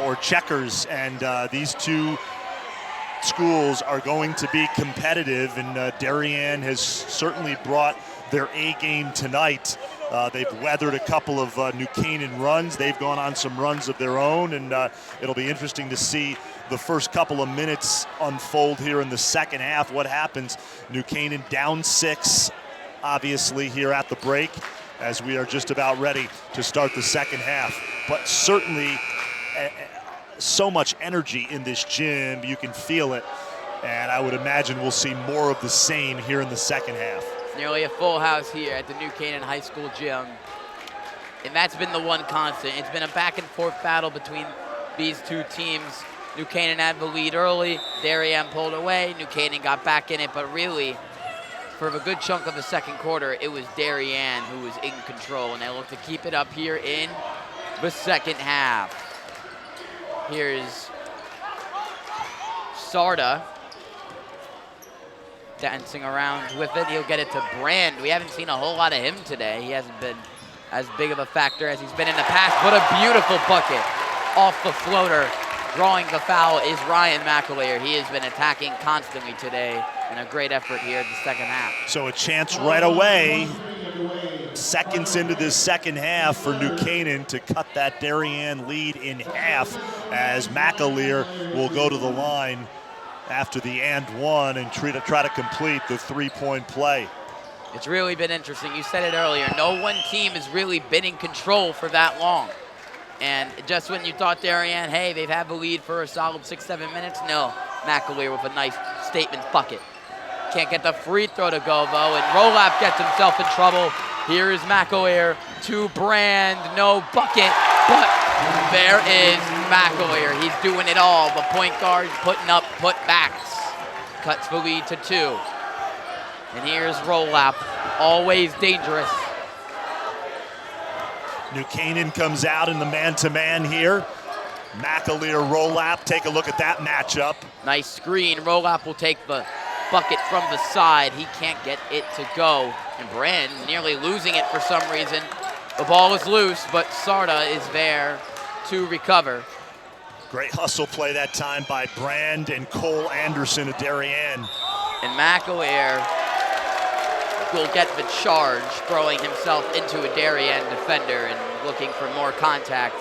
S2: or checkers, and these two schools are going to be competitive, and Darien has certainly brought their A game tonight. They've weathered a couple of New Canaan runs. They've gone on some runs of their own, and it'll be interesting to see the first couple of minutes unfold here in the second half. What happens? New Canaan down 6. Obviously here at the break, as we are just about ready to start the second half. But certainly so much energy in this gym, you can feel it, and I would imagine we'll see more of the same here in the second half.
S1: Nearly a full house here at the New Canaan High School gym, and that's been the one constant. It's been a back and forth battle between these two teams. New Canaan had the lead early, Darien pulled away, New Canaan got back in it, but really for a good chunk of the second quarter, it was Darien who was in control, and they look to keep it up here in the second half. Here's Sarda dancing around with it. He'll get it to Brand. We haven't seen a whole lot of him today. He hasn't been as big of a factor as he's been in the past, but a beautiful bucket off the floater. Drawing the foul is Ryan McAleer. He has been attacking constantly today, and a great effort here in the second half.
S2: So a chance right away, seconds into this second half for New Canaan to cut that Darien lead in half, as McAleer will go to the line after the and one and try to complete the three-point play.
S1: It's really been interesting. You said it earlier. No one team has really been in control for that long. And just when you thought Darien, hey, they've had the lead for a solid 6-7 minutes, no. McAleer with a nice statement bucket. Can't get the free throw to go, though, and Rolap gets himself in trouble. Here is McAleer to Brand, no bucket, but there is McAleer. He's doing it all. The point guard putting up putbacks. Cuts the lead to 2. And here's Rolap, always dangerous.
S2: New Canaan comes out in the man-to-man here. McAleer, Rolap, take a look at that matchup.
S1: Nice screen. Rolap will take the bucket from the side. He can't get it to go. And Brand nearly losing it for some reason. The ball is loose, but Sarda is there to recover.
S2: Great hustle play that time by Brand and Cole Anderson of Darien.
S1: And McAleer will get the charge, throwing himself into a Darien defender and looking for more contact.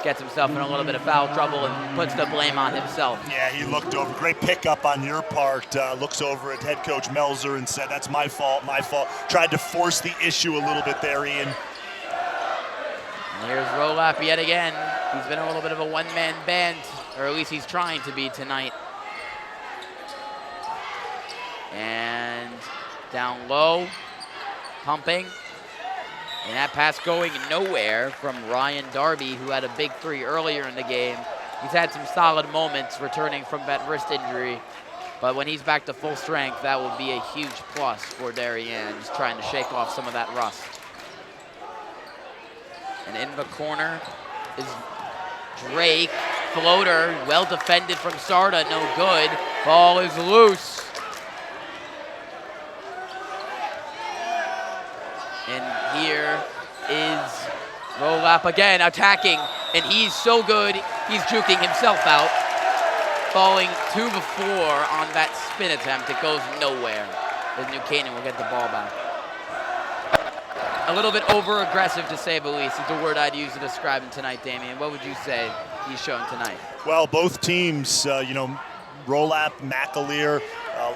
S1: Gets himself in a little bit of foul trouble and puts the blame on himself.
S2: Yeah, he looked over. Great pickup on your part. Looks over at head coach Melzer and said, that's my fault, my fault. Tried to force the issue a little bit there, Ian.
S1: And here's Rolap yet again. He's been a little bit of a one-man band, or at least he's trying to be tonight. And down low, pumping. And that pass going nowhere from Ryan Darby, who had a big 3 earlier in the game. He's had some solid moments returning from that wrist injury. But when he's back to full strength, that will be a huge plus for Darien. He's trying to shake off some of that rust. And in the corner is Drake. Floater, well defended from Sarda, no good. Ball is loose. And here is Rolap again attacking, and he's so good, he's juking himself out. Falling to the floor on that spin attempt. It goes nowhere as New Canaan will get the ball back. A little bit over-aggressive, to say the least, is the word I'd use to describe him tonight, Damian. What would you say he's shown tonight?
S2: Well, both teams, Rolap, McAleer,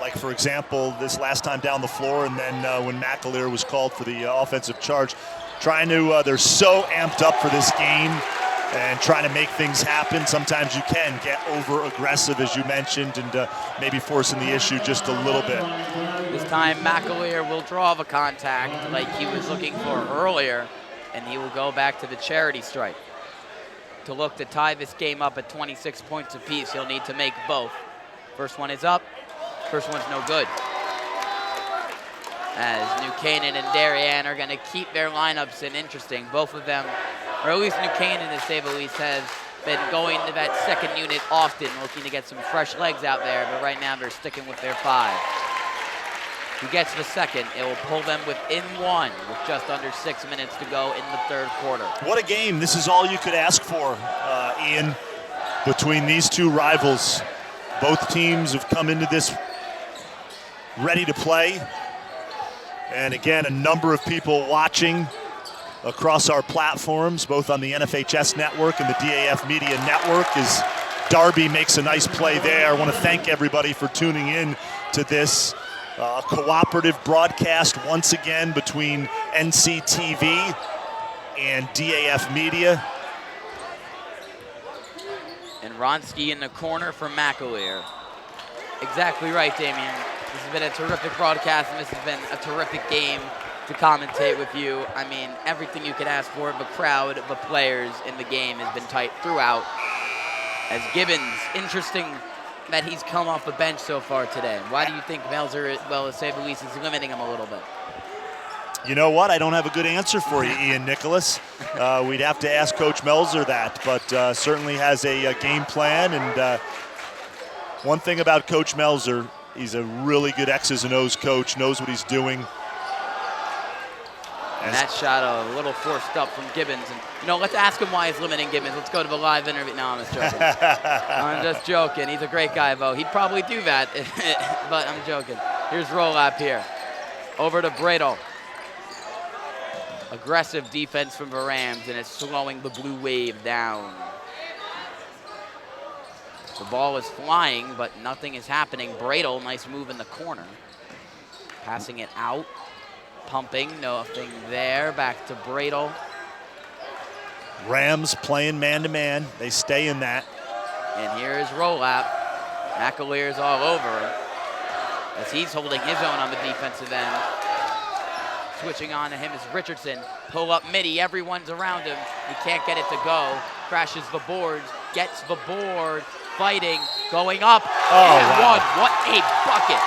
S2: like for example, this last time down the floor, and then when McAleer was called for the offensive charge, they're so amped up for this game and trying to make things happen. Sometimes you can get over-aggressive, as you mentioned, and maybe forcing the issue just a little bit.
S1: This time, McAleer will draw the contact like he was looking for earlier, and he will go back to the charity strike. To look to tie this game up at 26 points apiece, he'll need to make both. First one is up, first one's no good. As New Canaan and Darien are gonna keep their lineups in interesting. Both of them, or at least New Canaan, to say the least, has been going to that second unit often, looking to get some fresh legs out there, but right now they're sticking with their 5. Who gets the second, it will pull them within 1 with just under 6 minutes to go in the 3rd quarter.
S2: What a game. This is all you could ask for, Ian, between these two rivals. Both teams have come into this ready to play. And again, a number of people watching across our platforms, both on the NFHS network and the DAF Media network, as Darby makes a nice play there. I want to thank everybody for tuning in to this cooperative broadcast once again between NCTV and DAF Media.
S1: And Ronsky in the corner for McAleer. Exactly right, Damian. This has been a terrific broadcast, and this has been a terrific game to commentate with you. I mean, everything you could ask for. The crowd, the players in the game has been tight throughout. As Gibbons, interesting that he's come off the bench so far today. Why do you think Melzer, well, to say the least, is limiting him a little bit?
S2: You know what? I don't have a good answer for you, Ian Nicholas. We'd have to ask Coach Melzer that, but certainly has a game plan. And one thing about Coach Melzer, he's a really good X's and O's coach, knows what he's doing.
S1: And that shot a little forced up from Gibbons. And, let's ask him why he's limiting Gibbons. Let's go to the live interview. No, I'm just joking. I'm just joking. He's a great guy, though. He'd probably do that, but I'm joking. Here's Rolap here. Over to Bradle. Aggressive defense from the Rams, and it's slowing the Blue Wave down. The ball is flying, but nothing is happening. Bradle, nice move in the corner. Passing it out. Pumping, nothing there. Back to Bradle.
S2: Rams playing man-to-man. They stay in that.
S1: And here's Rolap. McAleer's all over him as he's holding his own on the defensive end. Switching on to him is Richardson. Pull up midi, everyone's around him. He can't get it to go. Crashes the boards, gets the board, fighting, going up, and
S2: wow.
S1: one. What a bucket.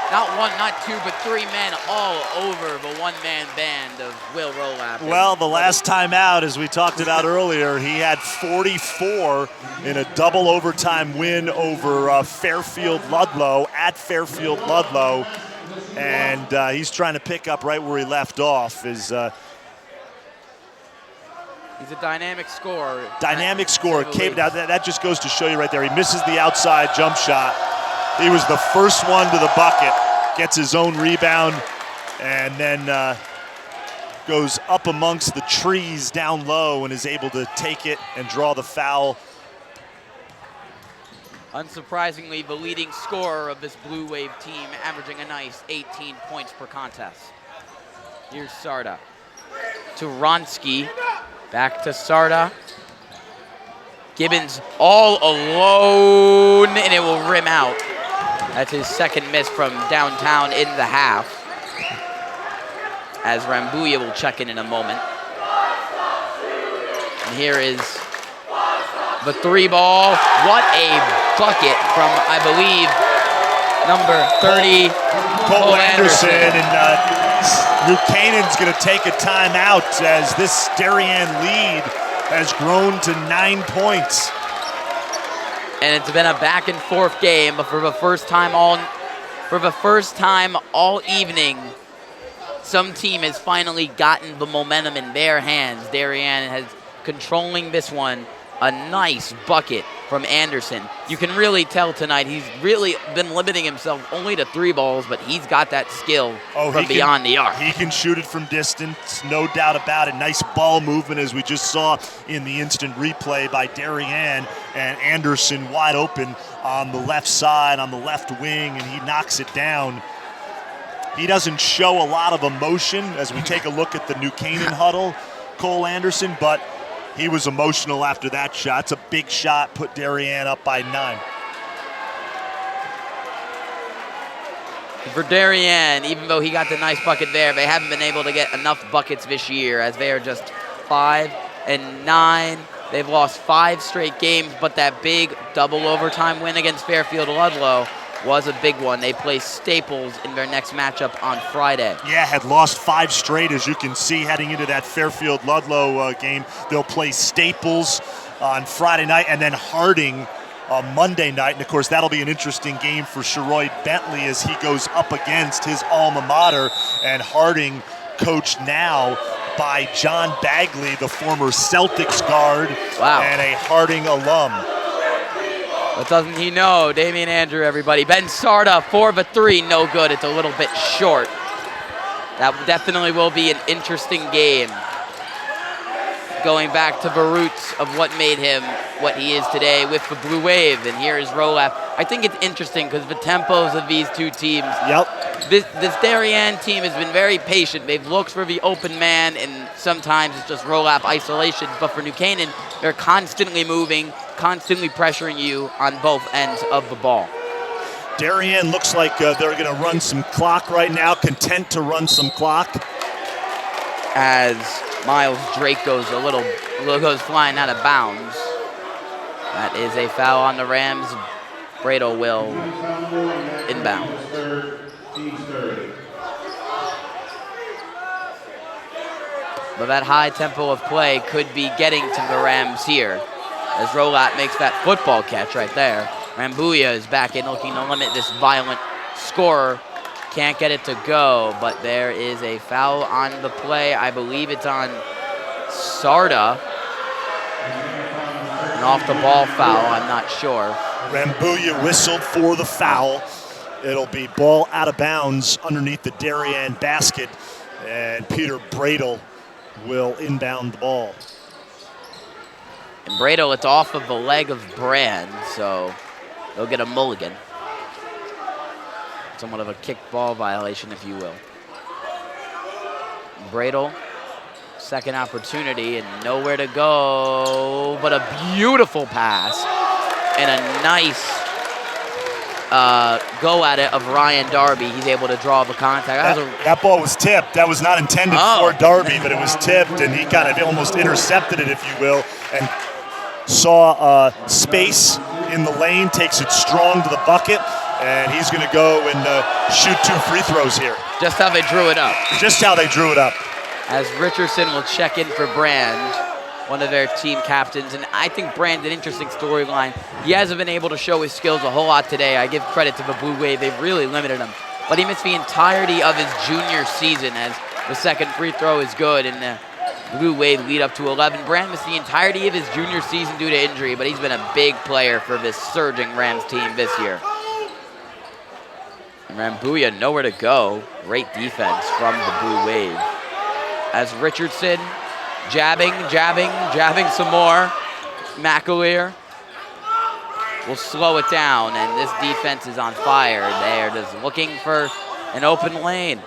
S1: Not one, not two, but three men all over the one-man band of Will Rolap.
S2: Well, the last time out, as we talked about earlier, he had 44 in a double overtime win over Fairfield Ludlow at Fairfield Ludlow. And he's trying to pick up right where he left off. He's a
S1: dynamic scorer.
S2: Dynamic scorer. Now, that just goes to show you right there. He misses the outside jump shot. He was the first one to the bucket, gets his own rebound, and then goes up amongst the trees down low and is able to take it and draw the foul.
S1: Unsurprisingly, the leading scorer of this Blue Wave team, averaging a nice 18 points per contest. Here's Sarda to Ronsky, back to Sarda. Gibbons all alone, and it will rim out. That's his second miss from downtown in the half, as Rambuya will check in a moment. And here is the three ball. What a bucket from, I believe, number 30,
S2: Cole Anderson. And New Canaan's going to take a timeout as this Darien lead has grown to 9 points.
S1: And it's been a back and forth game, but for the first time all evening, some team has finally gotten the momentum in their hands. Darien has controlling this one. A nice bucket from Anderson. You can really tell tonight he's really been limiting himself only to three balls, but he's got that skill from beyond the arc.
S2: He can shoot it from distance, no doubt about it. Nice ball movement as we just saw in the instant replay by Darien, and Anderson wide open on the left side, on the left wing, and he knocks it down. He doesn't show a lot of emotion as we take a look at the New Canaan huddle, Cole Anderson, but he was emotional after that shot. It's a big shot, put Darien up by 9.
S1: For Darien, even though he got the nice bucket there, they haven't been able to get enough buckets this year, as they are just 5 and 9. They've lost 5 straight games, but that big double overtime win against Fairfield Ludlow was a big one. They play Staples in their next matchup on Friday.
S2: Yeah, had lost 5 straight, as you can see, heading into that Fairfield Ludlow game. They'll play Staples on Friday night and then Harding on Monday night. And, of course, that'll be an interesting game for Sherroy Bentley as he goes up against his alma mater. And Harding, coached now by John Bagley, the former Celtics guard, and a Harding alum.
S1: What doesn't he know? Damian Andrew, everybody. Ben Sarda, 4 of 3, no good. It's a little bit short. That definitely will be an interesting game. Going back to the roots of what made him what he is today with the Blue Wave. And here is Rolap. I think it's interesting because the tempos of these two teams. This Darien team has been very patient. They've looked for the open man, and sometimes it's just Rolap isolation. But for New Canaan, they're constantly moving, constantly pressuring you on both ends of the ball.
S2: Darien looks like they're going to run some clock right now, content to run some clock.
S1: As Miles Drake goes flying out of bounds. That is a foul on the Rams. Bradle will inbound. But that high tempo of play could be getting to the Rams here, as Rolap makes that football catch right there. Rambuya is back in looking to limit this violent scorer. Can't get it to go, but there is a foul on the play. I believe it's on Sarda. An off-the-ball foul, I'm not sure.
S2: Rambuya whistled for the foul. It'll be ball out of bounds underneath the Darien basket, and Peter Bradle will inbound the ball.
S1: And Bradle, it's off of the leg of Brand, so they'll get a mulligan. Somewhat of a kickball violation, if you will. Bradle, second opportunity and nowhere to go, but a beautiful pass and a nice go at it of Ryan Darby. He's able to draw the contact.
S2: That ball was tipped. That was not intended for Darby, but it was tipped, and he kind of almost intercepted it, if you will, and saw space in the lane, takes it strong to the bucket, and he's going to go and shoot 2 free throws here.
S1: Just how they drew it up.
S2: Just how they drew it up.
S1: As Richardson will check in for Brand, one of their team captains. And I think Brand's an interesting storyline. He hasn't been able to show his skills a whole lot today. I give credit to the Blue Wave. They've really limited him. But he missed the entirety of his junior season, as the second free throw is good, and the Blue Wave lead up to 11. Brand missed the entirety of his junior season due to injury, but he's been a big player for this surging Rams team this year. And Rambuya nowhere to go. Great defense from the Blue Wave. As Richardson jabbing some more. McAleer will slow it down, and this defense is on fire. They're just looking for an open lane.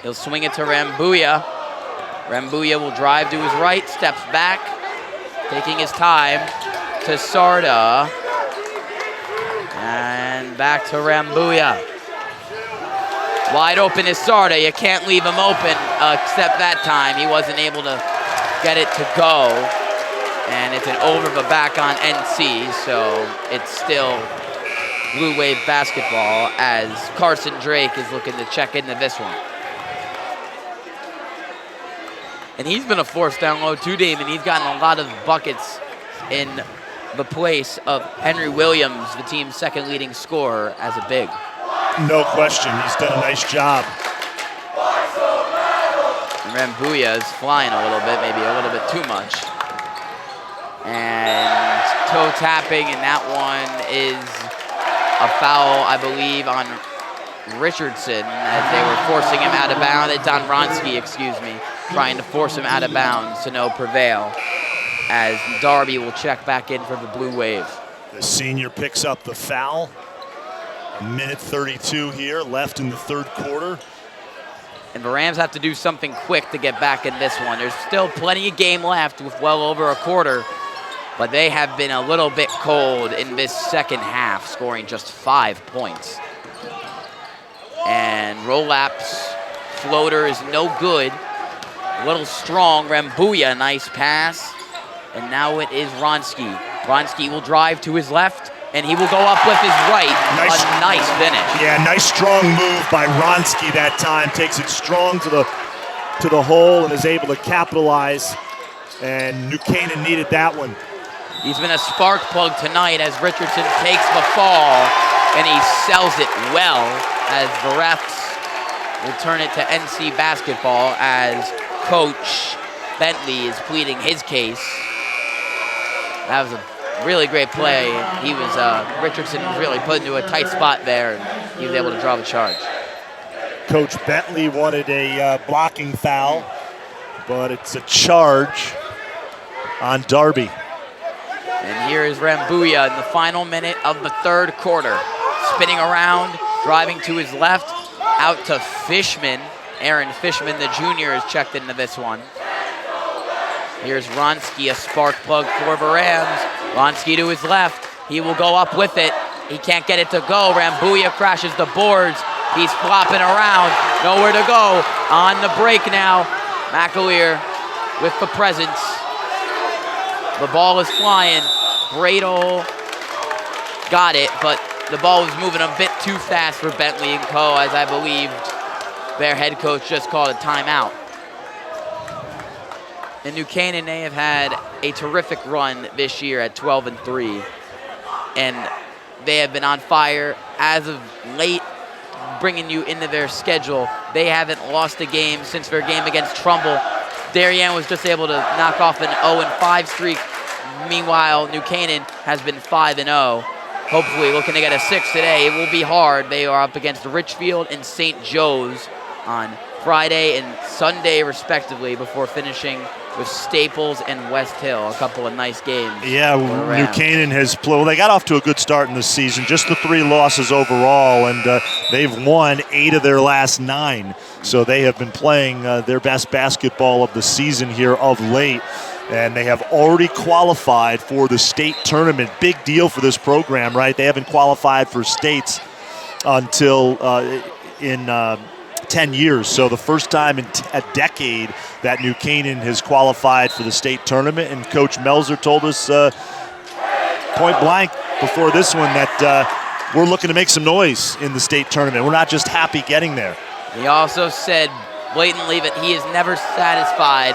S1: He'll swing it to Rambuya. Rambuya will drive to his right, steps back, taking his time to Sarda. And back to Rambuya. Wide open is Sarda. You can't leave him open, except that time he wasn't able to get it to go. And it's an over the back on NC, so it's still Blue Wave basketball as Carson Drake is looking to check into this one. And he's been a force down low too, Damon. He's gotten a lot of buckets in the place of Henry Williams, the team's second leading scorer, as a big.
S2: No question. He's done a nice job.
S1: And Rambuya is flying a little bit, maybe a little bit too much. And toe tapping, and that one is a foul, I believe, on Richardson, as they were forcing him out of bounds. It's on Ronsky, excuse me, trying to force him out of bounds to no prevail, as Darby will check back in for the Blue Wave.
S2: The senior picks up the foul. A minute 32 here left in the third quarter.
S1: And the Rams have to do something quick to get back in this one. There's still plenty of game left with well over a quarter, but they have been a little bit cold in this second half, scoring just 5 points. And roll-ups, floater is no good. A little strong. Rambuya, nice pass. And now it is Ronsky. Ronsky will drive to his left, and he will go up with his right. A nice finish.
S2: Yeah, nice strong move by Ronsky that time. Takes it strong to the hole and is able to capitalize. And New Canaan needed that one.
S1: He's been a spark plug tonight as Richardson takes the fall, and he sells it well as the refs will turn it to NC basketball as Coach Bentley is pleading his case. That was a really great play. He was, Richardson was really put into a tight spot there, and he was able to draw the charge.
S2: Coach Bentley wanted a blocking foul, but it's a charge on Darby.
S1: And here is Rambuya in the final minute of the third quarter. Spinning around, driving to his left, out to Fishman. Aaron Fishman, the junior, is checked into this one. Here's Ronsky, a spark plug for the Rams. Ronsky to his left. He will go up with it. He can't get it to go. Rambuya crashes the boards. He's flopping around. Nowhere to go. On the break now. McAleer with the presence. The ball is flying. Bradle got it, but the ball was moving a bit too fast for Bentley and Co., as I believed their head coach just called a timeout. And New Canaan, they have had a terrific run this year at 12-3, and they have been on fire as of late, bringing you into their schedule. They haven't lost a game since their game against Trumbull. Darien was just able to knock off an 0-5 streak. Meanwhile, New Canaan has been 5-0. Hopefully looking to get a 6 today. It will be hard. They are up against Richfield and St. Joe's on Friday and Sunday, respectively, before finishing with Staples and West Hill. A couple of nice games.
S2: Yeah, New Canaan has played. Well, they got off to a good start in the season. Just the 3 losses overall, and they've won 8 of their last 9. So they have been playing their best basketball of the season here of late. and they have already qualified for the state tournament. Big deal for this program, right? They haven't qualified for states until in 10 years. So the first time in a decade that New Canaan has qualified for the state tournament. And Coach Melzer told us point blank before this one that we're looking to make some noise in the state tournament. We're not just happy getting there.
S1: He also said blatantly that he is never satisfied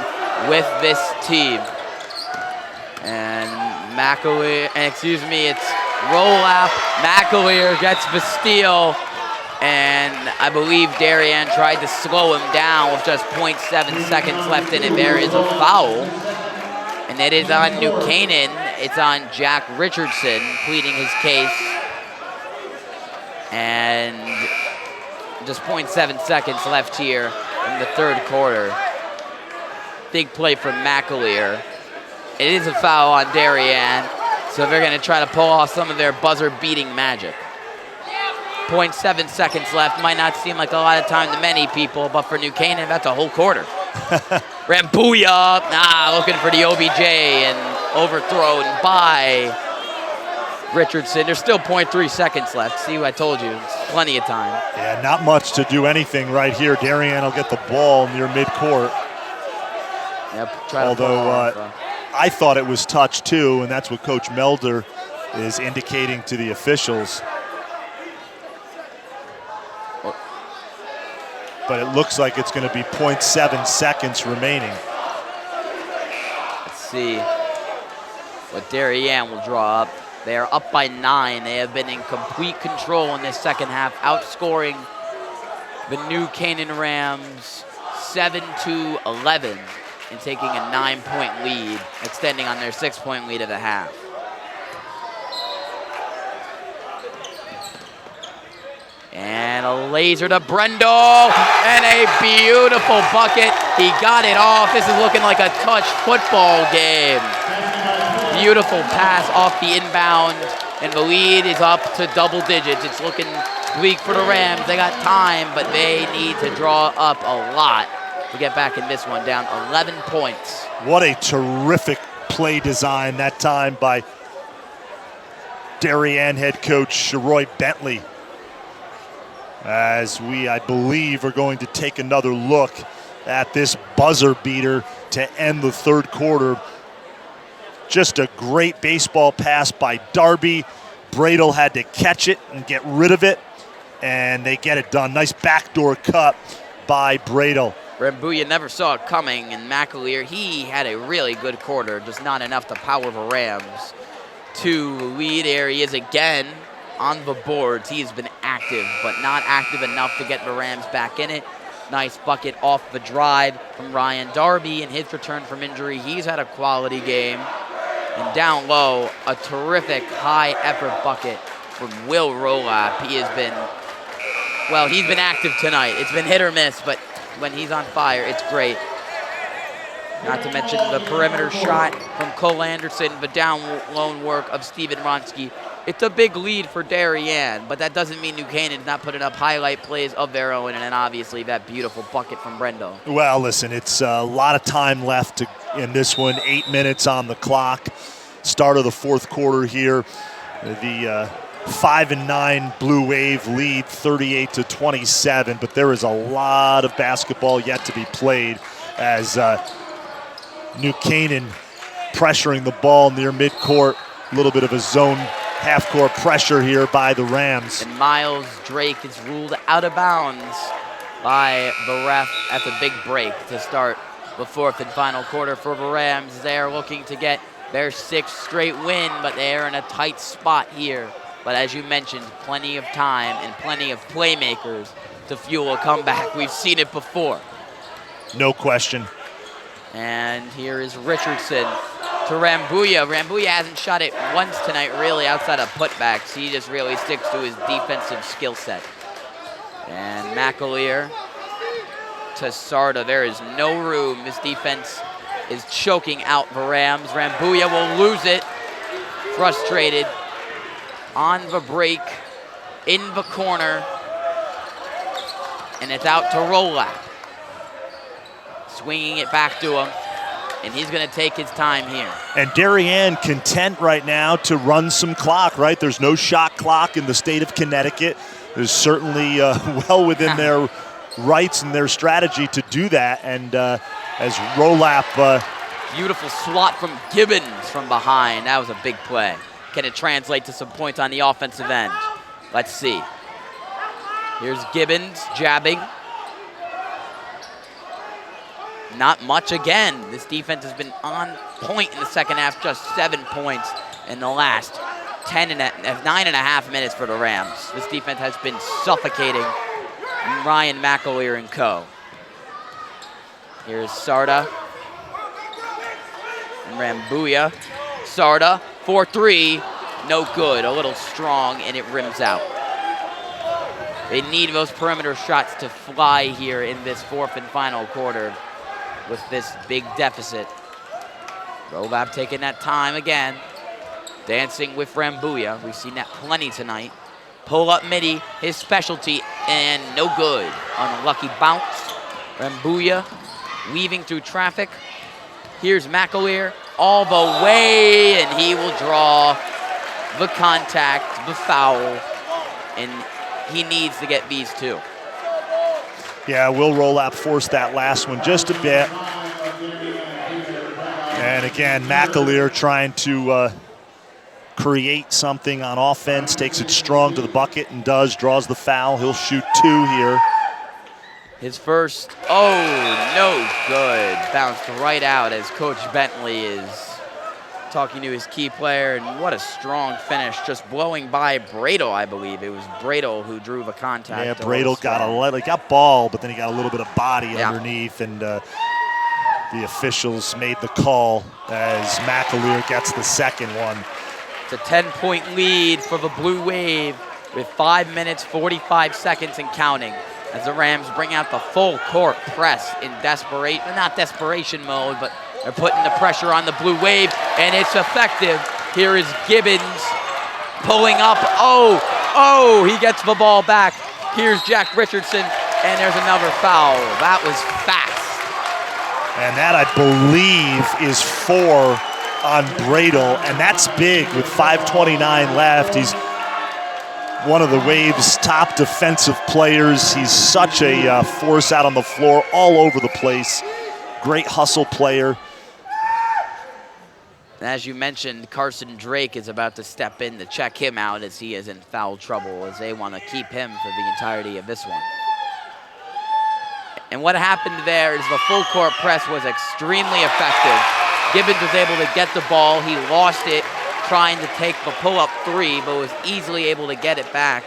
S1: with this team. And it's Rolap. McAleer gets the steal. And I believe Darien tried to slow him down with just 0.7 seconds left in it. There is a foul. And it is on New Canaan. It's on Jack Richardson pleading his case. And just 0.7 seconds left here in the third quarter. Big play from McAleer. It is a foul on Darien, so they're going to try to pull off some of their buzzer-beating magic. 0.7 seconds left. Might not seem like a lot of time to many people, but for New Canaan, that's a whole quarter. Rambuya, looking for the OBJ and overthrown by Richardson. There's still 0.3 seconds left. See what I told you, it's plenty of time.
S2: Yeah, not much to do anything right here. Darien will get the ball near midcourt.
S1: Yep,
S2: although I thought it was touch too, and that's what Coach Melzer is indicating to the officials. But it looks like it's going to be 0.7 seconds remaining.
S1: Let's see what Darien will draw up. They are up by 9. They have been in complete control in this second half, outscoring the New Canaan Rams 7-11 and taking a 9-point lead, extending on their 6-point lead at the half. And a laser to Brendel, and a beautiful bucket. He got it off. This is looking like a touch football game. Beautiful pass off the inbound, and the lead is up to double digits. It's looking bleak for the Rams. They got time, but they need to draw up a lot to get back in this one, down 11 points.
S2: What a terrific play design that time by Darien head coach Roy Bentley. As we, I believe, are going to take another look at this buzzer beater to end the third quarter. Just a great baseball pass by Darby. Bradel had to catch it and get rid of it, and they get it done. Nice backdoor cut by Bradel.
S1: Rambuya never saw it coming, and McAleer, he had a really good quarter, just not enough to power the Rams to lead areas again. On the boards, he has been active, but not active enough to get the Rams back in it. Nice bucket off the drive from Ryan Darby in his return from injury. He's had a quality game. And down low, a terrific high-effort bucket from Will Rolap. He has been, well, he's been active tonight. It's been hit or miss, but when he's on fire, it's great. Not to mention the perimeter shot from Cole Anderson, the down low work of Steven Ronsky. It's a big lead for Darien, but that doesn't mean New Canaan's not putting up highlight plays of their own, and then obviously that beautiful bucket from Brendel.
S2: Well, listen, it's a lot of time left in this one, 8 minutes on the clock. Start of the fourth quarter here. The 5-9 Blue Wave lead 38-27, but there is a lot of basketball yet to be played as New Canaan pressuring the ball near midcourt. A little bit of a zone half-court pressure here by the Rams.
S1: And Miles Drake is ruled out of bounds by the ref at the big break to start the fourth and final quarter for the Rams. They're looking to get their 6th straight win, but they're in a tight spot here. But as you mentioned, plenty of time and plenty of playmakers to fuel a comeback. We've seen it before.
S2: No question.
S1: And here is Richardson to Rambuya. Rambuya hasn't shot it once tonight, really, outside of putbacks. He just really sticks to his defensive skill set. And McAleer to Sarda. There is no room. This defense is choking out the Rams. Rambuya will lose it. Frustrated. On the break. In the corner. And it's out to Rolap. Swinging it back to him. and he's going to take his time here.
S2: And Darien content right now to run some clock, right? There's no shot clock in the state of Connecticut. There's certainly well within their rights and their strategy to do that. And as Rolap...
S1: Beautiful swat from Gibbons from behind. That was a big play. Can it translate to some points on the offensive end? Let's see. Here's Gibbons jabbing. Not much again. This defense has been on point in the second half, just 7 points in the last 9.5 minutes for the Rams. This defense has been suffocating Ryan McAleer and co. Here's Sarda and Rambuya. Sarda, 4-3, no good, a little strong, and it rims out. They need those perimeter shots to fly here in this fourth and final quarter with this big deficit. Rolap taking that time again, dancing with Rambuya. We've seen that plenty tonight. Pull up midi, his specialty, and no good. Unlucky bounce. Rambuya weaving through traffic. Here's McAleer all the way, and he will draw the contact, the foul, and he needs to get these two.
S2: Yeah, Will Rolap forced that last one just a bit. And again, McAleer trying to create something on offense, takes it strong to the bucket and draws the foul. He'll shoot 2 here.
S1: His first, no good. Bounced right out as Coach Bentley is talking to his key player, and what a strong finish, just blowing by Bradle, I believe. It was Bradle who drew the contact.
S2: Yeah, Bradle got ball, but then he got a little bit of body underneath, and the officials made the call as McAleer gets the second one.
S1: It's a 10-point lead for the Blue Wave with 5 minutes, 45 seconds and counting, as the Rams bring out the full court press in desperation, not desperation mode, but they're putting the pressure on the Blue Wave, and it's effective. Here is Gibbons pulling up. He gets the ball back. Here's Jack Richardson, and there's another foul. That was fast.
S2: And that, I believe, is 4 on Bradle, and that's big with 5:29 left. He's one of the Wave's top defensive players. He's such a force out on the floor, all over the place. Great hustle player.
S1: As you mentioned, Carson Drake is about to step in to check him out as he is in foul trouble, as they want to keep him for the entirety of this one. And what happened there is the full court press was extremely effective. Gibbons was able to get the ball. He lost it trying to take the pull-up 3, but was easily able to get it back.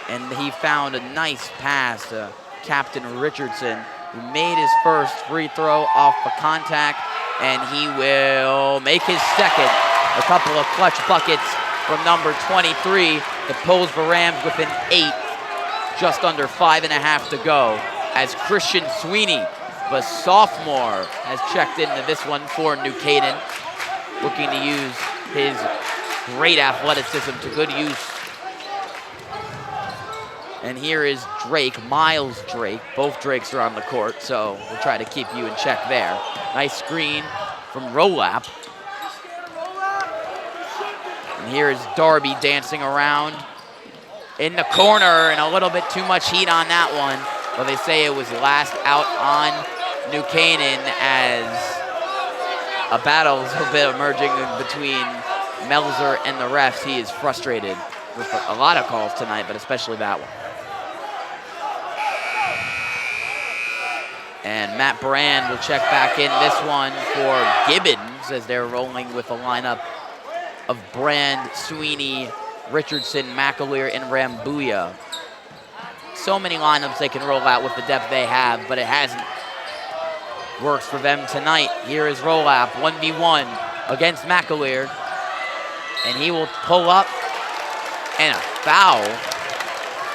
S1: And he found a nice pass to Captain Richardson, who made his first free throw off the contact, and he will make his second. A couple of clutch buckets from number 23 that pulls the Rams within 8, just under 5.5 to go, as Christian Sweeney, the sophomore, has checked into this one for New Canaan, looking to use his great athleticism to good use. And here is Drake, Miles Drake. Both Drakes are on the court, so we'll try to keep you in check there. Nice screen from Rolap. And here is Darby dancing around in the corner, and a little bit too much heat on that one. But they say it was last out on New Canaan, as a battle is a bit emerging between Melzer and the refs. He is frustrated with a lot of calls tonight, but especially that one. And Matt Brand will check back in this one for Gibbons, as they're rolling with a lineup of Brand, Sweeney, Richardson, McAleer, and Rambuya. So many lineups they can roll out with the depth they have, but it hasn't worked for them tonight. Here is Rolap, 1v1 against McAleer, and he will pull up, and a foul.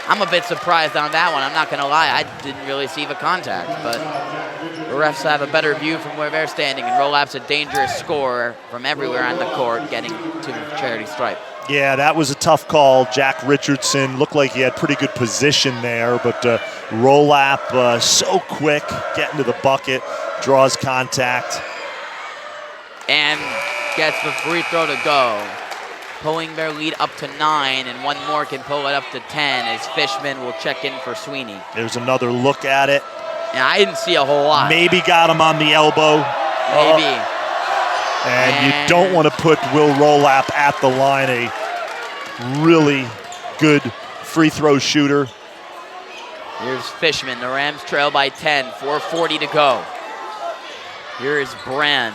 S1: I'm a bit surprised on that one. I'm not gonna lie, I didn't really see the contact, but the refs have a better view from where they're standing, and Rolap's a dangerous scorer from everywhere on the court, getting to the charity stripe.
S2: Yeah, that was a tough call. Jack Richardson looked like he had pretty good position there, but Rolap so quick, getting to the bucket, draws contact.
S1: and gets the free throw to go, pulling their lead up to 9, and one more can pull it up to 10 as Fishman will check in for Sweeney.
S2: There's another look at it.
S1: And I didn't see a whole lot.
S2: Maybe got him on the elbow.
S1: Maybe.
S2: And you don't want to put Will Rolap at the line, a really good free throw shooter.
S1: Here's Fishman. The Rams trail by 10, 4:40 to go. Here is Brand.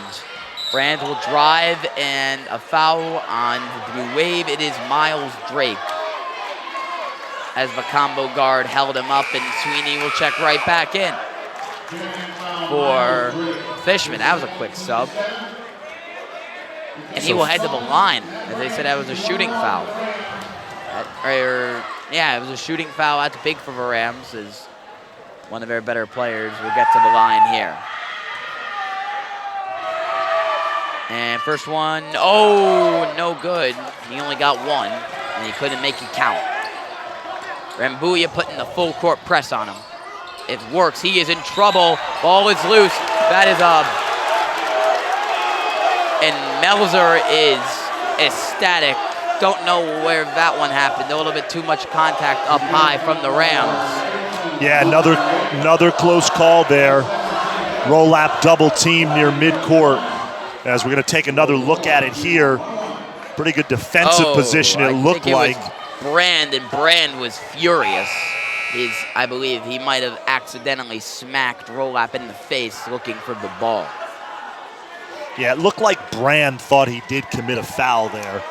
S1: Brand will drive, and a foul on the blue wave. It is Miles Drake, as the combo guard held him up, and Sweeney will check right back in for Fishman. That was a quick sub. And he will head to the line. As they said, that was a shooting foul. Yeah, it was a shooting foul. That's big for the Rams, as one of their better players will get to the line here. And first one, oh, no good. He only got one, and he couldn't make it count. Rambuya putting the full court press on him. It works. He is in trouble. Ball is loose. That is and Melzer is ecstatic. Don't know where that one happened. A little bit too much contact up high from the Rams.
S2: Yeah, another close call there. Rolap double team near midcourt. As we're going to take another look at it here. Pretty good defensive position, it looked like.
S1: Brand, and Brand was furious. I believe he might have accidentally smacked Rolap in the face looking for the ball.
S2: Yeah, it looked like Brand thought he did commit a foul there.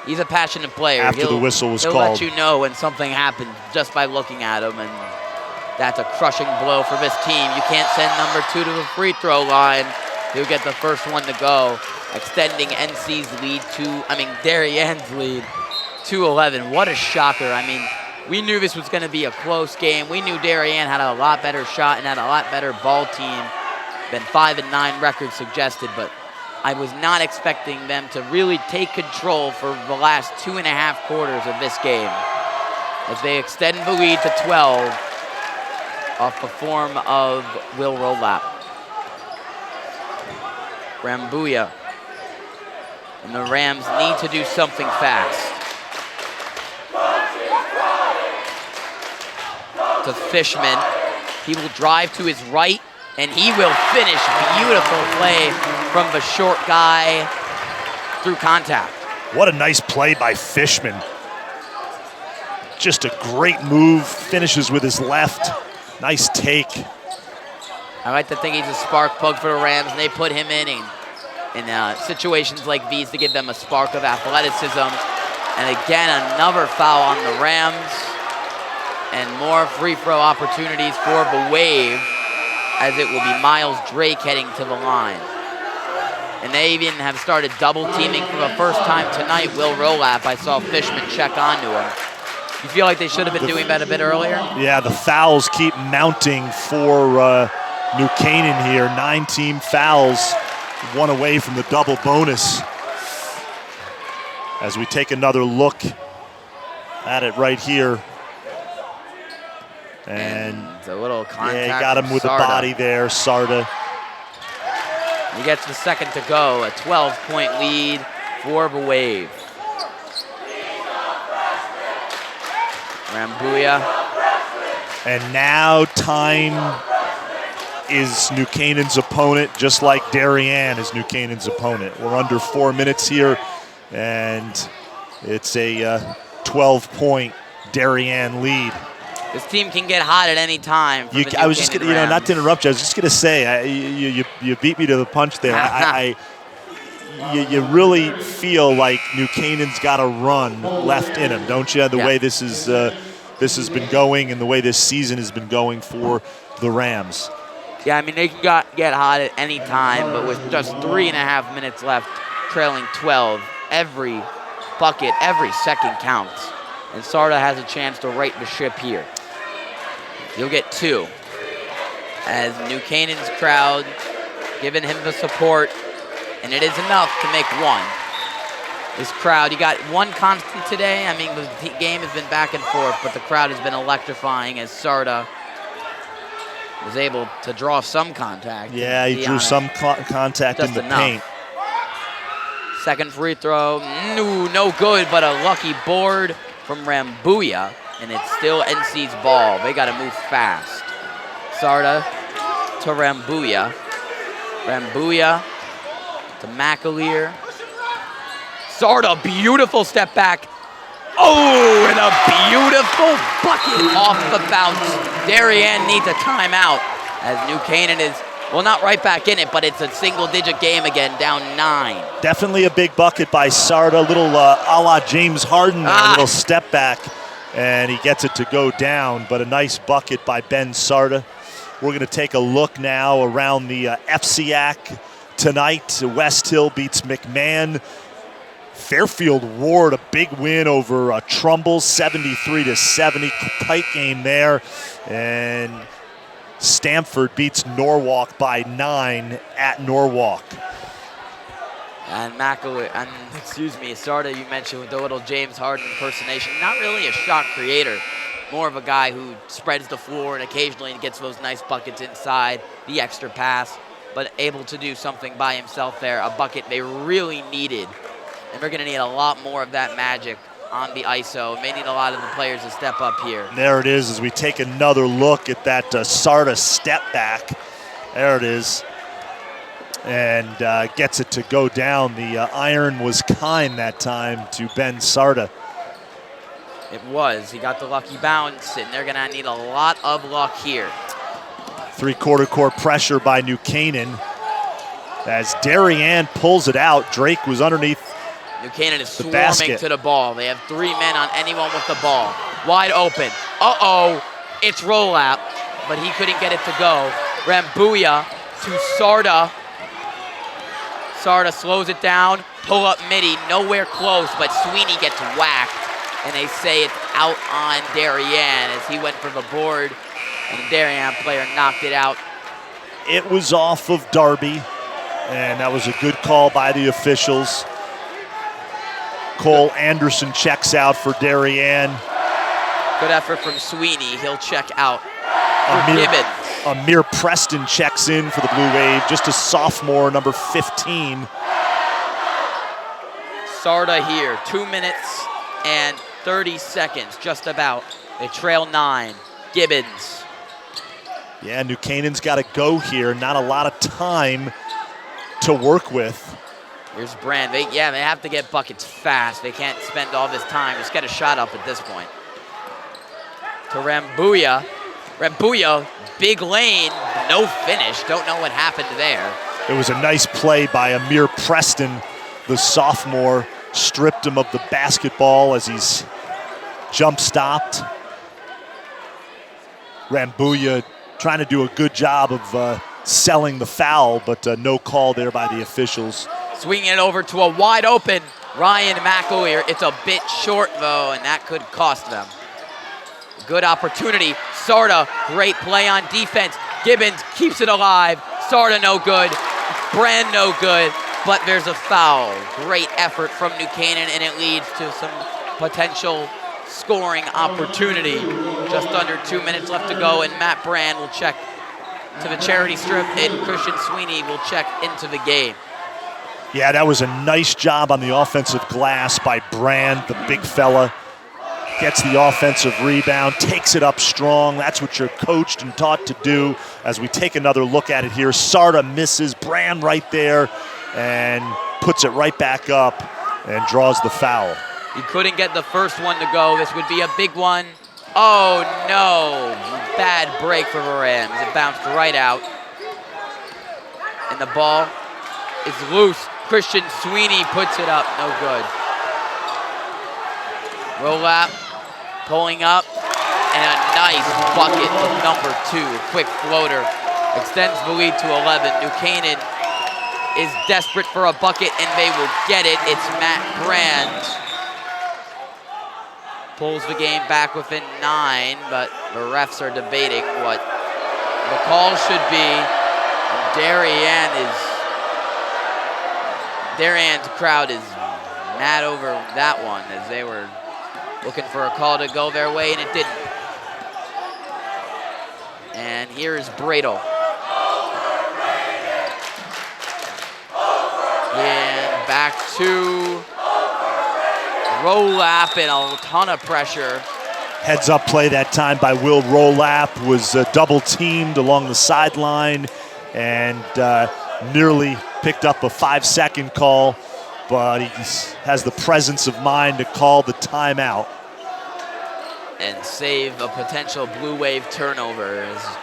S1: He's a passionate player.
S2: After the whistle was called.
S1: He'll let you know when something happened just by looking at him, and that's a crushing blow for this team. You can't send number 2 to the free throw line. He'll get the first one to go, extending Darien's lead to 11. What a shocker. I mean, we knew this was going to be a close game. We knew Darien had a lot better shot and had a lot better ball team than 5-9 record suggested, but I was not expecting them to really take control for the last 2.5 quarters of this game, as they extend the lead to 12 off the form of Will Rolap. Rambuya. And the Rams need to do something fast. To Fishman. He will drive to his right, and he will finish. Beautiful play from the short guy through contact.
S2: What a nice play by Fishman. Just a great move, finishes with his left. Nice take.
S1: I like to think he's a spark plug for the Rams, and they put him in situations like these to give them a spark of athleticism. And again, another foul on the Rams, and more free throw opportunities for the Wave, as it will be Miles Drake heading to the line. And they even have started double teaming for the first time tonight. Will Rolap, I saw Fishman check onto him. You feel like they should have been doing that a bit earlier?
S2: Yeah, the fouls keep mounting for New Canaan here. 9 team fouls, 1 away from the double bonus. As we take another look at it right here. And
S1: a little contact.
S2: Yeah, he got him with the body there, Sarda.
S1: He gets the second to go, a 12-point lead for the Wave. Rambuya.
S2: And now time is New Canaan's opponent, just like Darien is New Canaan's opponent. We're under 4 minutes here, and it's a 12-point Darien lead.
S1: This team can get hot at any time.
S2: I was just gonna, not to interrupt you. I was just gonna say, you beat me to the punch there. You really feel like New Canaan's got a run left in him, don't you? The way this has been going, and the way this season has been going for the Rams.
S1: Yeah, I mean, they can get hot at any time, but with just 3.5 minutes left, trailing 12, every bucket, every second counts. And Sarda has a chance to right the ship here. He'll get 2. As New Canaan's crowd giving him the support, and it is enough to make 1. This crowd, you got one constant today. I mean, the game has been back and forth, but the crowd has been electrifying as Sarda was able to draw some contact.
S2: Yeah, he drew some contact in the paint.
S1: Second free throw, no good, but a lucky board from Rambuya, and it's still NC's ball. They got to move fast. Sarda to Rambuya. Rambuya to McAleer. Sarda, beautiful step back. Oh, and a beautiful bucket off the bounce. Darien needs a timeout as New Canaan is, well, not right back in it, but it's a single-digit game again, down 9.
S2: Definitely a big bucket by Sarda, little a la James Harden, a little step back, and he gets it to go down, but a nice bucket by Ben Sarda. We're going to take a look now around the FCIAC tonight. West Hill beats McMahon. Fairfield roared a big win over Trumbull, 73-70. Tight game there. And Stamford beats Norwalk by 9 at Norwalk.
S1: And McAleer, and Sarda, you mentioned with the little James Harden impersonation. Not really a shot creator. More of a guy who spreads the floor and occasionally gets those nice buckets inside, the extra pass, but able to do something by himself there. A bucket they really needed. And we're going to need a lot more of that magic on the ISO. May need a lot of the players to step up here.
S2: There it is as we take another look at that Sarda step back. There it is. And gets it to go down. The iron was kind that time to Ben Sarda.
S1: It was. He got the lucky bounce, and they're going to need a lot of luck here.
S2: Three-quarter court pressure by New Canaan. As Darien pulls it out, Drake was underneath.
S1: New Canaan is swarming
S2: basket.
S1: to the ball. They have 3 men on anyone with the ball. Wide open. It's rollout, but he couldn't get it to go. Rambuya to Sarda. Sarda slows it down. Pull up midi, nowhere close, but Sweeney gets whacked. And they say it's out on Darien as he went for the board, and the Darien player knocked it out.
S2: It was off of Darby, and that was a good call by the officials. Cole Anderson checks out for Darien.
S1: Good effort from Sweeney. He'll check out for Gibbons.
S2: Amir Preston checks in for the Blue Wave, just a sophomore, number 15.
S1: Sarda here, 2 minutes and 30 seconds, just about. They trail 9. Gibbons.
S2: Yeah, New Canaan's got to go here. Not a lot of time to work with.
S1: Here's Brand. They have to get buckets fast. They can't spend all this time. Just get a shot up at this point. To Rambuya. Rambuya, big lane, no finish. Don't know what happened there.
S2: It was a nice play by Amir Preston, the sophomore. Stripped him of the basketball as he's jump stopped. Rambuya trying to do a good job of selling the foul, but no call there by the officials.
S1: Swinging it over to a wide open Ryan McAleer. It's a bit short though, and that could cost them. Good opportunity. Sarda, great play on defense. Gibbons keeps it alive. Sarda no good. Brand no good. But there's a foul. Great effort from New Canaan, and it leads to some potential scoring opportunity. Just under 2 minutes left to go, and Matt Brand will check to the charity strip, and Christian Sweeney will check into the game.
S2: Yeah, that was a nice job on the offensive glass by Brand, the big fella. Gets the offensive rebound, takes it up strong. That's what you're coached and taught to do. As we take another look at it here, Sarda misses, Brand right there, and puts it right back up and draws the foul.
S1: He couldn't get the first one to go. This would be a big one. Oh no, bad break for the Rams. It bounced right out. And the ball is loose. Christian Sweeney puts it up, no good. Roll out, pulling up, and a nice bucket from number 2. A quick floater extends the lead to 11. New Canaan is desperate for a bucket, and they will get it. It's Matt Brand. Pulls the game back within 9, but the refs are debating what the call should be. Darien's crowd is mad over that one, as they were looking for a call to go their way, and it didn't. And here's Bradle. And back to Rolap and a ton of pressure.
S2: Heads up play that time by Will Rolap, was double teamed along the sideline and nearly picked up a 5-second call, but he has the presence of mind to call the timeout.
S1: And save a potential Blue Wave turnover, as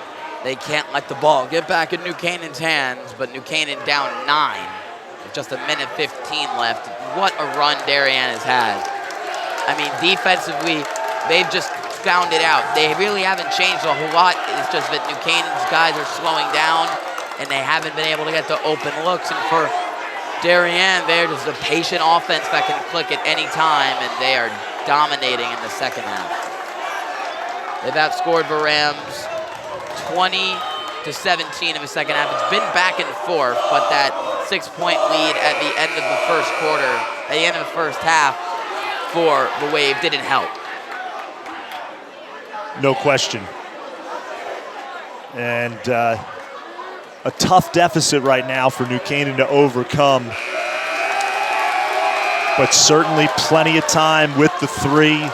S1: they can't let the ball get back in New Canaan's hands, but New Canaan down 9 with just 1:15 left. What a run Darien has had. I mean, defensively, they've just found it out. They really haven't changed a whole lot. It's just that New Canaan's guys are slowing down, and they haven't been able to get the open looks. And for Darien, they're just a patient offense that can click at any time, and they are dominating in the second half. They've outscored the Rams 20-17 in the second half. It's been back and forth, but that 6-point lead at the end of the first quarter, at the end of the first half for the Wave didn't help.
S2: No question. And a tough deficit right now for New Canaan to overcome, but certainly plenty of time with the 3.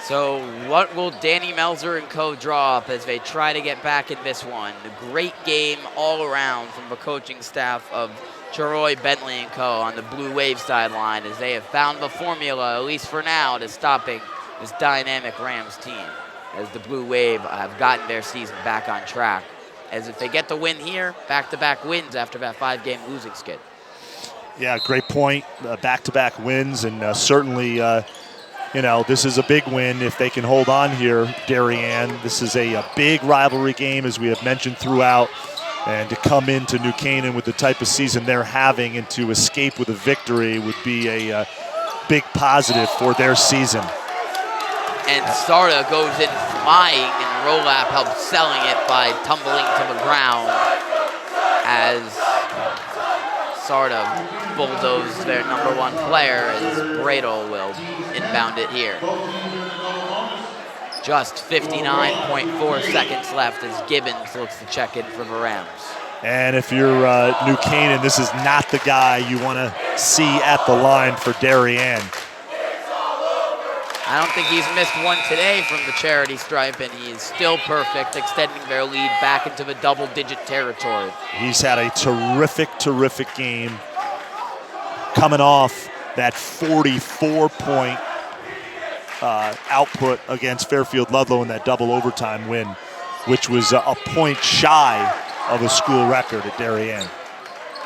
S1: So what will Danny Melzer and co draw up as they try to get back in this one? A great game all around from the coaching staff of Jeroy Bentley and co on the Blue Wave sideline, as they have found the formula, at least for now, to stopping this dynamic Rams team, as the Blue Wave have gotten their season back on track. As if they get the win here, back-to-back wins after that 5-game losing skid.
S2: Yeah, great point. Back-to-back wins, and certainly you know, this is a big win if they can hold on here, Darien. This is a big rivalry game, as we have mentioned throughout, and to come into New Canaan with the type of season they're having and to escape with a victory would be a big positive for their season.
S1: And Sarda goes in flying, and Rolap helps selling it by tumbling to the ground as Sarda bulldozed their #1 player, as Bradle will inbound it here. Just 59.4 seconds left as Gibbons looks to check in for the Rams.
S2: And if you're New Canaan, this is not the guy you want to see at the line for Darien.
S1: I don't think he's missed one today from the charity stripe, and he is still perfect, extending their lead back into the double-digit territory.
S2: He's had a terrific, terrific game, coming off that 44-point output against Fairfield Ludlow in that double overtime win, which was a point shy of a school record at Darien.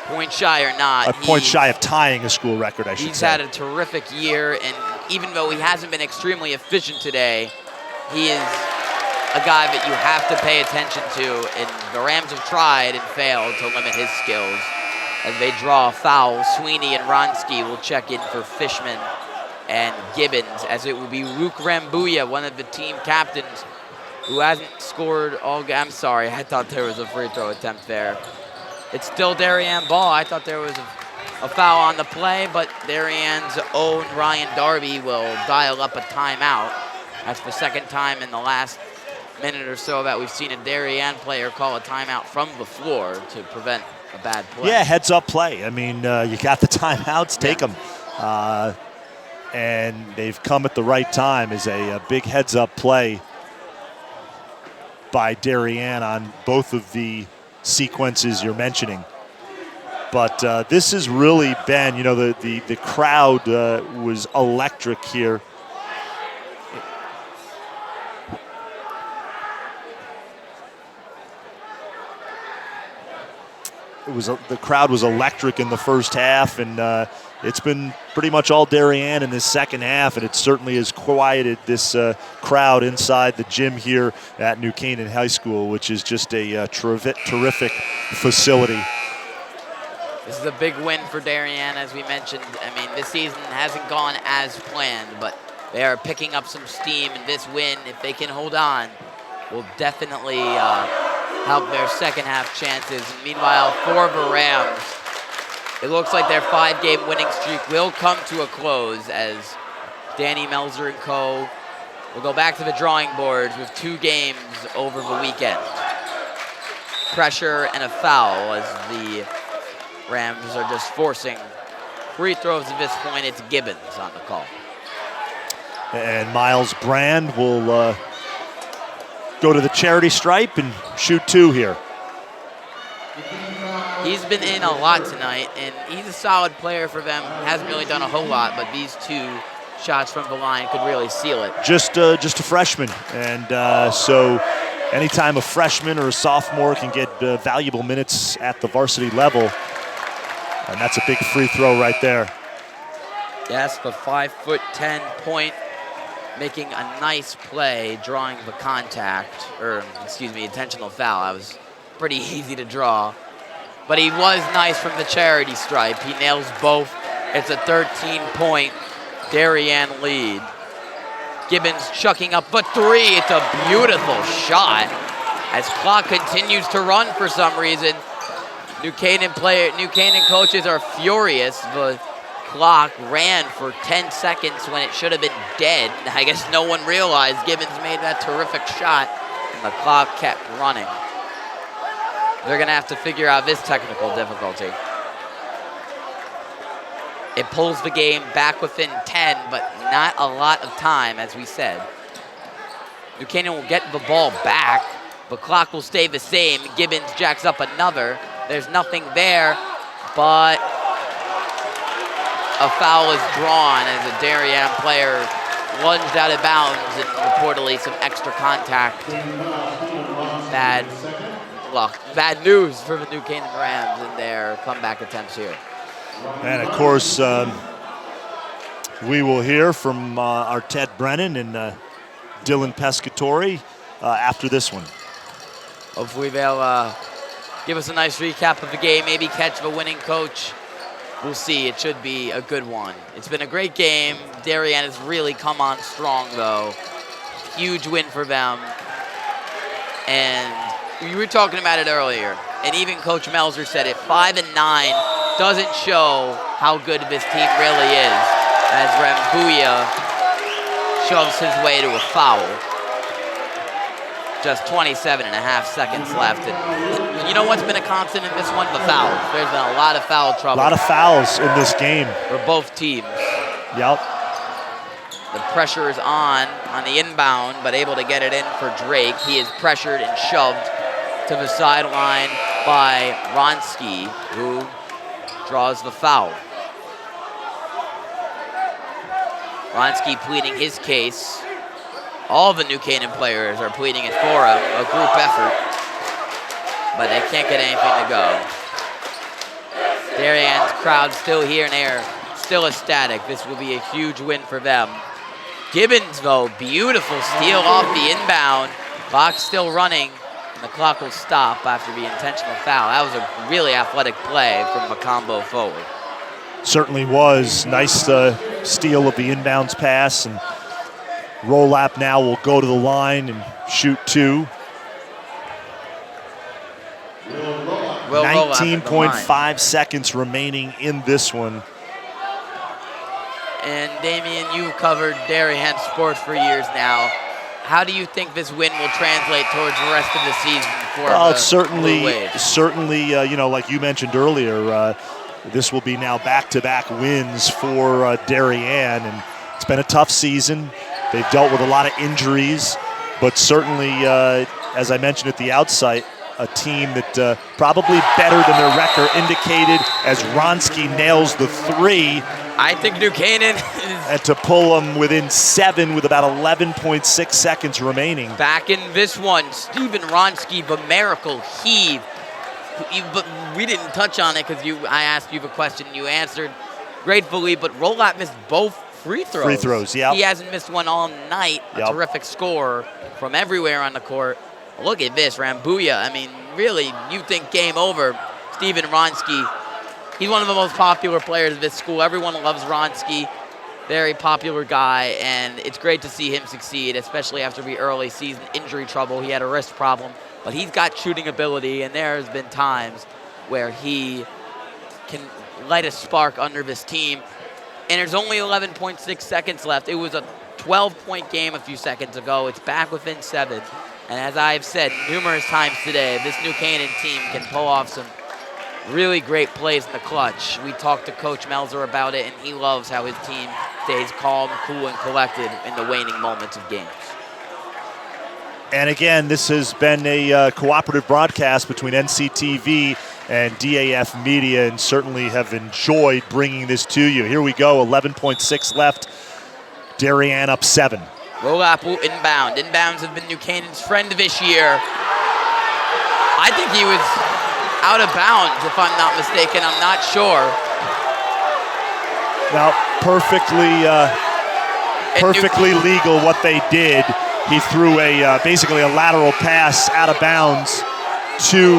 S1: Point shy or not.
S2: A point shy of tying a school record, I should say.
S1: He's had a terrific year, and even though he hasn't been extremely efficient today, he is a guy that you have to pay attention to, and the Rams have tried and failed to limit his skills. As they draw a foul, Sweeney and Ronsky will check in for Fishman and Gibbons, as it will be Rook Rambuya, one of the team captains, who hasn't scored all game. I'm sorry, I thought there was a free throw attempt there. It's still Darien ball. I thought there was a foul on the play, but Darien's own Ryan Darby will dial up a timeout. That's the second time in the last minute or so that we've seen a Darien player call a timeout from the floor to prevent a bad play.
S2: Yeah, heads up play. I mean, you got the timeouts, take them. And they've come at the right time as a big heads up play by Darien on both of the sequences you're mentioning. But this has really been, you know, the crowd was electric here. The crowd was electric in the first half, and it's been pretty much all Darien in this second half, and it certainly has quieted this crowd inside the gym here at New Canaan High School, which is just a terrific facility.
S1: This is a big win for Darien, as we mentioned. I mean, this season hasn't gone as planned, but they are picking up some steam, and this win, if they can hold on, will definitely help their second half chances. And meanwhile, for the Rams, It looks like their 5-game winning streak will come to a close as Danny Melzer and co. will go back to the drawing boards with 2 games over the weekend. Pressure and a foul as the Rams are just forcing free throws at this point. It's Gibbons on the call.
S2: And Miles Brand will go to the charity stripe and shoot 2 here.
S1: He's been in a lot tonight, and he's a solid player for them. Hasn't really done a whole lot, but these 2 shots from the line could really seal it.
S2: Just a freshman, and so anytime a freshman or a sophomore can get valuable minutes at the varsity level, and that's a big free throw right there.
S1: Yes, the 5'10" point, making a nice play, drawing the contact, or excuse me, intentional foul. That was pretty easy to draw. But he was nice from the charity stripe. He nails both. It's a 13-point Darien lead. Gibbons chucking up the 3. It's a beautiful shot as clock continues to run for some reason. New Canaan coaches are furious. The clock ran for 10 seconds when it should have been dead. I guess no one realized Gibbons made that terrific shot, and the clock kept running. They're going to have to figure out this technical difficulty. It pulls the game back within 10, but not a lot of time, as we said. New Canaan will get the ball back. The clock will stay the same. Gibbons jacks up another. There's nothing there, but a foul is drawn as a Darien player lunged out of bounds and reportedly some extra contact. Bad luck. Bad news for the New Canaan Rams in their comeback attempts here.
S2: And of course, we will hear from our Ted Brennan and Dylan Pescatore after this one.
S1: Hopefully they'll give us a nice recap of the game, maybe catch the winning coach. We'll see. It should be a good one. It's been a great game. Darien has really come on strong, though. Huge win for them. And we were talking about it earlier, and even Coach Melzer said it. 5-9 doesn't show how good this team really is, as Rambuya shoves his way to a foul. Just 27.5 seconds left. And you know what's been a constant in this one? The fouls. There's been a lot of foul trouble.
S2: A lot of fouls in this game.
S1: For both teams.
S2: Yep.
S1: The pressure is on the inbound, but able to get it in for Drake. He is pressured and shoved to the sideline by Ronsky, who draws the foul. Ronsky pleading his case. All the New Canaan players are pleading it for him, a group effort, but they can't get anything to go. Darien's crowd still here and there, still ecstatic. This will be a huge win for them. Gibbons, though, beautiful steal off the inbound. Clock still running, and the clock will stop after the intentional foul. That was a really athletic play from a combo forward.
S2: Certainly was. Nice steal of the inbounds pass, and Rolap now will go to the line and shoot 2. 19.5 seconds remaining in this one.
S1: And Damien, you've covered Darien sports for years now. How do you think this win will translate towards the rest of the season for
S2: well,
S1: the
S2: certainly, you know, like you mentioned earlier, this will be now back-to-back wins for Darien, and it's been a tough season. They've dealt with a lot of injuries, but certainly, as I mentioned at the outset, a team that probably better than their record indicated as Ronsky nails the 3.
S1: I think New Canaan is...
S2: And to pull them within 7 with about 11.6 seconds remaining.
S1: Back in this one, Stephen Ronsky, the miracle heave. But we didn't touch on it because I asked you the question, you answered gratefully, but Rolap missed both free throws.
S2: Free throws, yeah.
S1: He hasn't missed one all night. A terrific score from everywhere on the court. Look at this, Rambuya. I mean, really, you think game over. Stephen Ronsky, he's one of the most popular players of this school. Everyone loves Ronsky. Very popular guy, and it's great to see him succeed, especially after the early season injury trouble. He had a wrist problem, but he's got shooting ability, and there has been times where he can light a spark under this team. And there's only 11.6 seconds left. It was a 12-point game a few seconds ago. It's back within 7. And as I've said numerous times today, this New Canaan team can pull off some really great plays in the clutch. We talked to Coach Melzer about it, and he loves how his team stays calm, cool, and collected in the waning moments of games.
S2: And again, this has been a cooperative broadcast between NCTV and DAF Media, and certainly have enjoyed bringing this to you. Here we go, 11.6 left. Darien up 7.
S1: Will Apple inbound. Inbounds have been New Canaan's friend this year. I think he was out of bounds, if I'm not mistaken. I'm not sure.
S2: Now, perfectly legal what they did. He threw a basically a lateral pass out of bounds to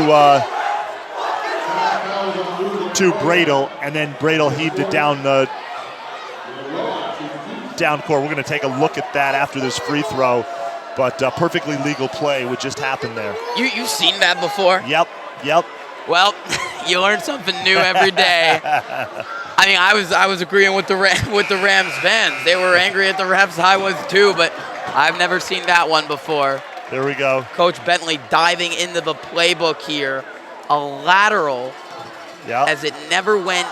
S2: Bradle, and then Bradle heaved it down court. We're going to take a look at that after this free throw, but perfectly legal play would just happen there.
S1: You've seen that before?
S2: Yep.
S1: Well, you learn something new every day. I mean, I was agreeing with the Rams fans. They were angry at the refs. I was too, but I've never seen that one before.
S2: There we go.
S1: Coach Bentley diving into the playbook here. A lateral, as it never went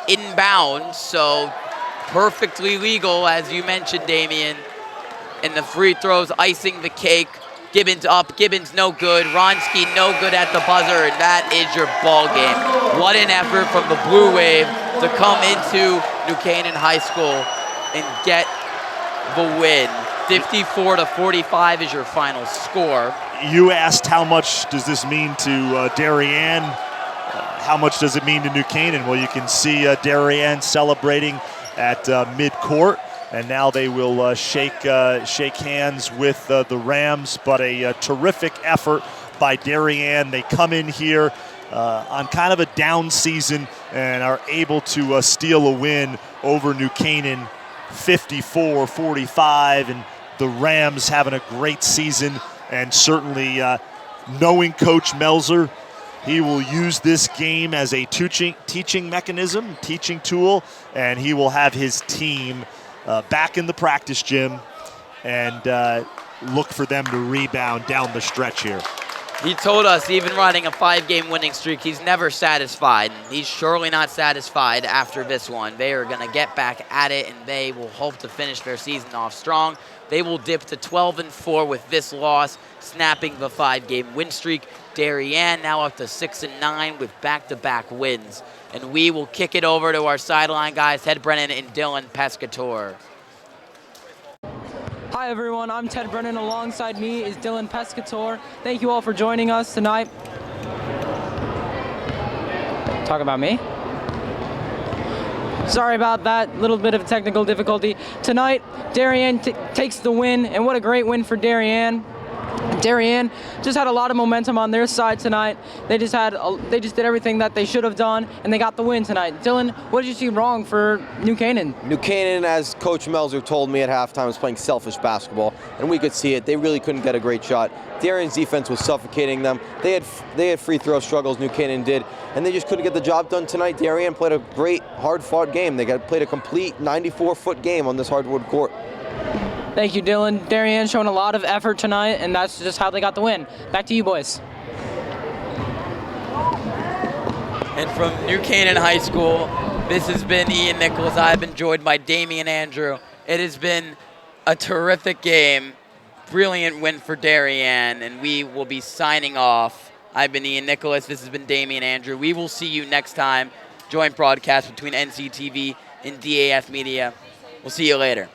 S1: inbounds, so perfectly legal, as you mentioned, Damien. And the free throws icing the cake. Gibbons up, Gibbons no good, Ronsky no good at the buzzer, and that is your ball game. What an effort from the Blue Wave to come into New Canaan High School and get the win. 54-45 is your final score.
S2: You asked how much does this mean to Darien? How much does it mean to New Canaan? Well, you can see Darien celebrating at mid-court. And now they will shake hands with the Rams, but a terrific effort by Darien. They come in here on kind of a down season and are able to steal a win over New Canaan, 54-45, and the Rams having a great season, and certainly knowing Coach Melzer, he will use this game as a teaching mechanism, teaching tool, and he will have his team back in the practice gym and look for them to rebound down the stretch here.
S1: He told us, even riding a 5-game winning streak, he's never satisfied. He's surely not satisfied after this one. They are going to get back at it, and they will hope to finish their season off strong. They will dip to 12-4 with this loss, snapping the 5-game win streak. Darien now up to 6-9 with back-to-back wins. And we will kick it over to our sideline guys, Ted Brennan and Dylan Pescatore.
S3: Hi everyone, I'm Ted Brennan. Alongside me is Dylan Pescatore. Thank you all for joining us tonight. Talk about me? Sorry about that, little bit of technical difficulty. Tonight, Darien takes the win, and what a great win for Darien. Darien just had a lot of momentum on their side tonight. They just did everything that they should have done, and they got the win tonight. Dylan, what did you see wrong for New Canaan?
S5: New Canaan, as Coach Melzer told me at halftime, was playing selfish basketball, and we could see it. They really couldn't get a great shot. Darien's defense was suffocating them. They had free throw struggles, New Canaan did, and they just couldn't get the job done tonight. Darien played a great, hard-fought game. They played a complete 94-foot game on this hardwood court.
S3: Thank you, Dylan. Darien showing a lot of effort tonight, and that's just how they got the win. Back to you, boys.
S1: And from New Canaan High School, this has been Ian Nicholas. I've been joined by Damien Andrew. It has been a terrific game. Brilliant win for Darien, and we will be signing off. I've been Ian Nicholas. This has been Damien Andrew. We will see you next time. Joint broadcast between NCTV and DAF Media. We'll see you later.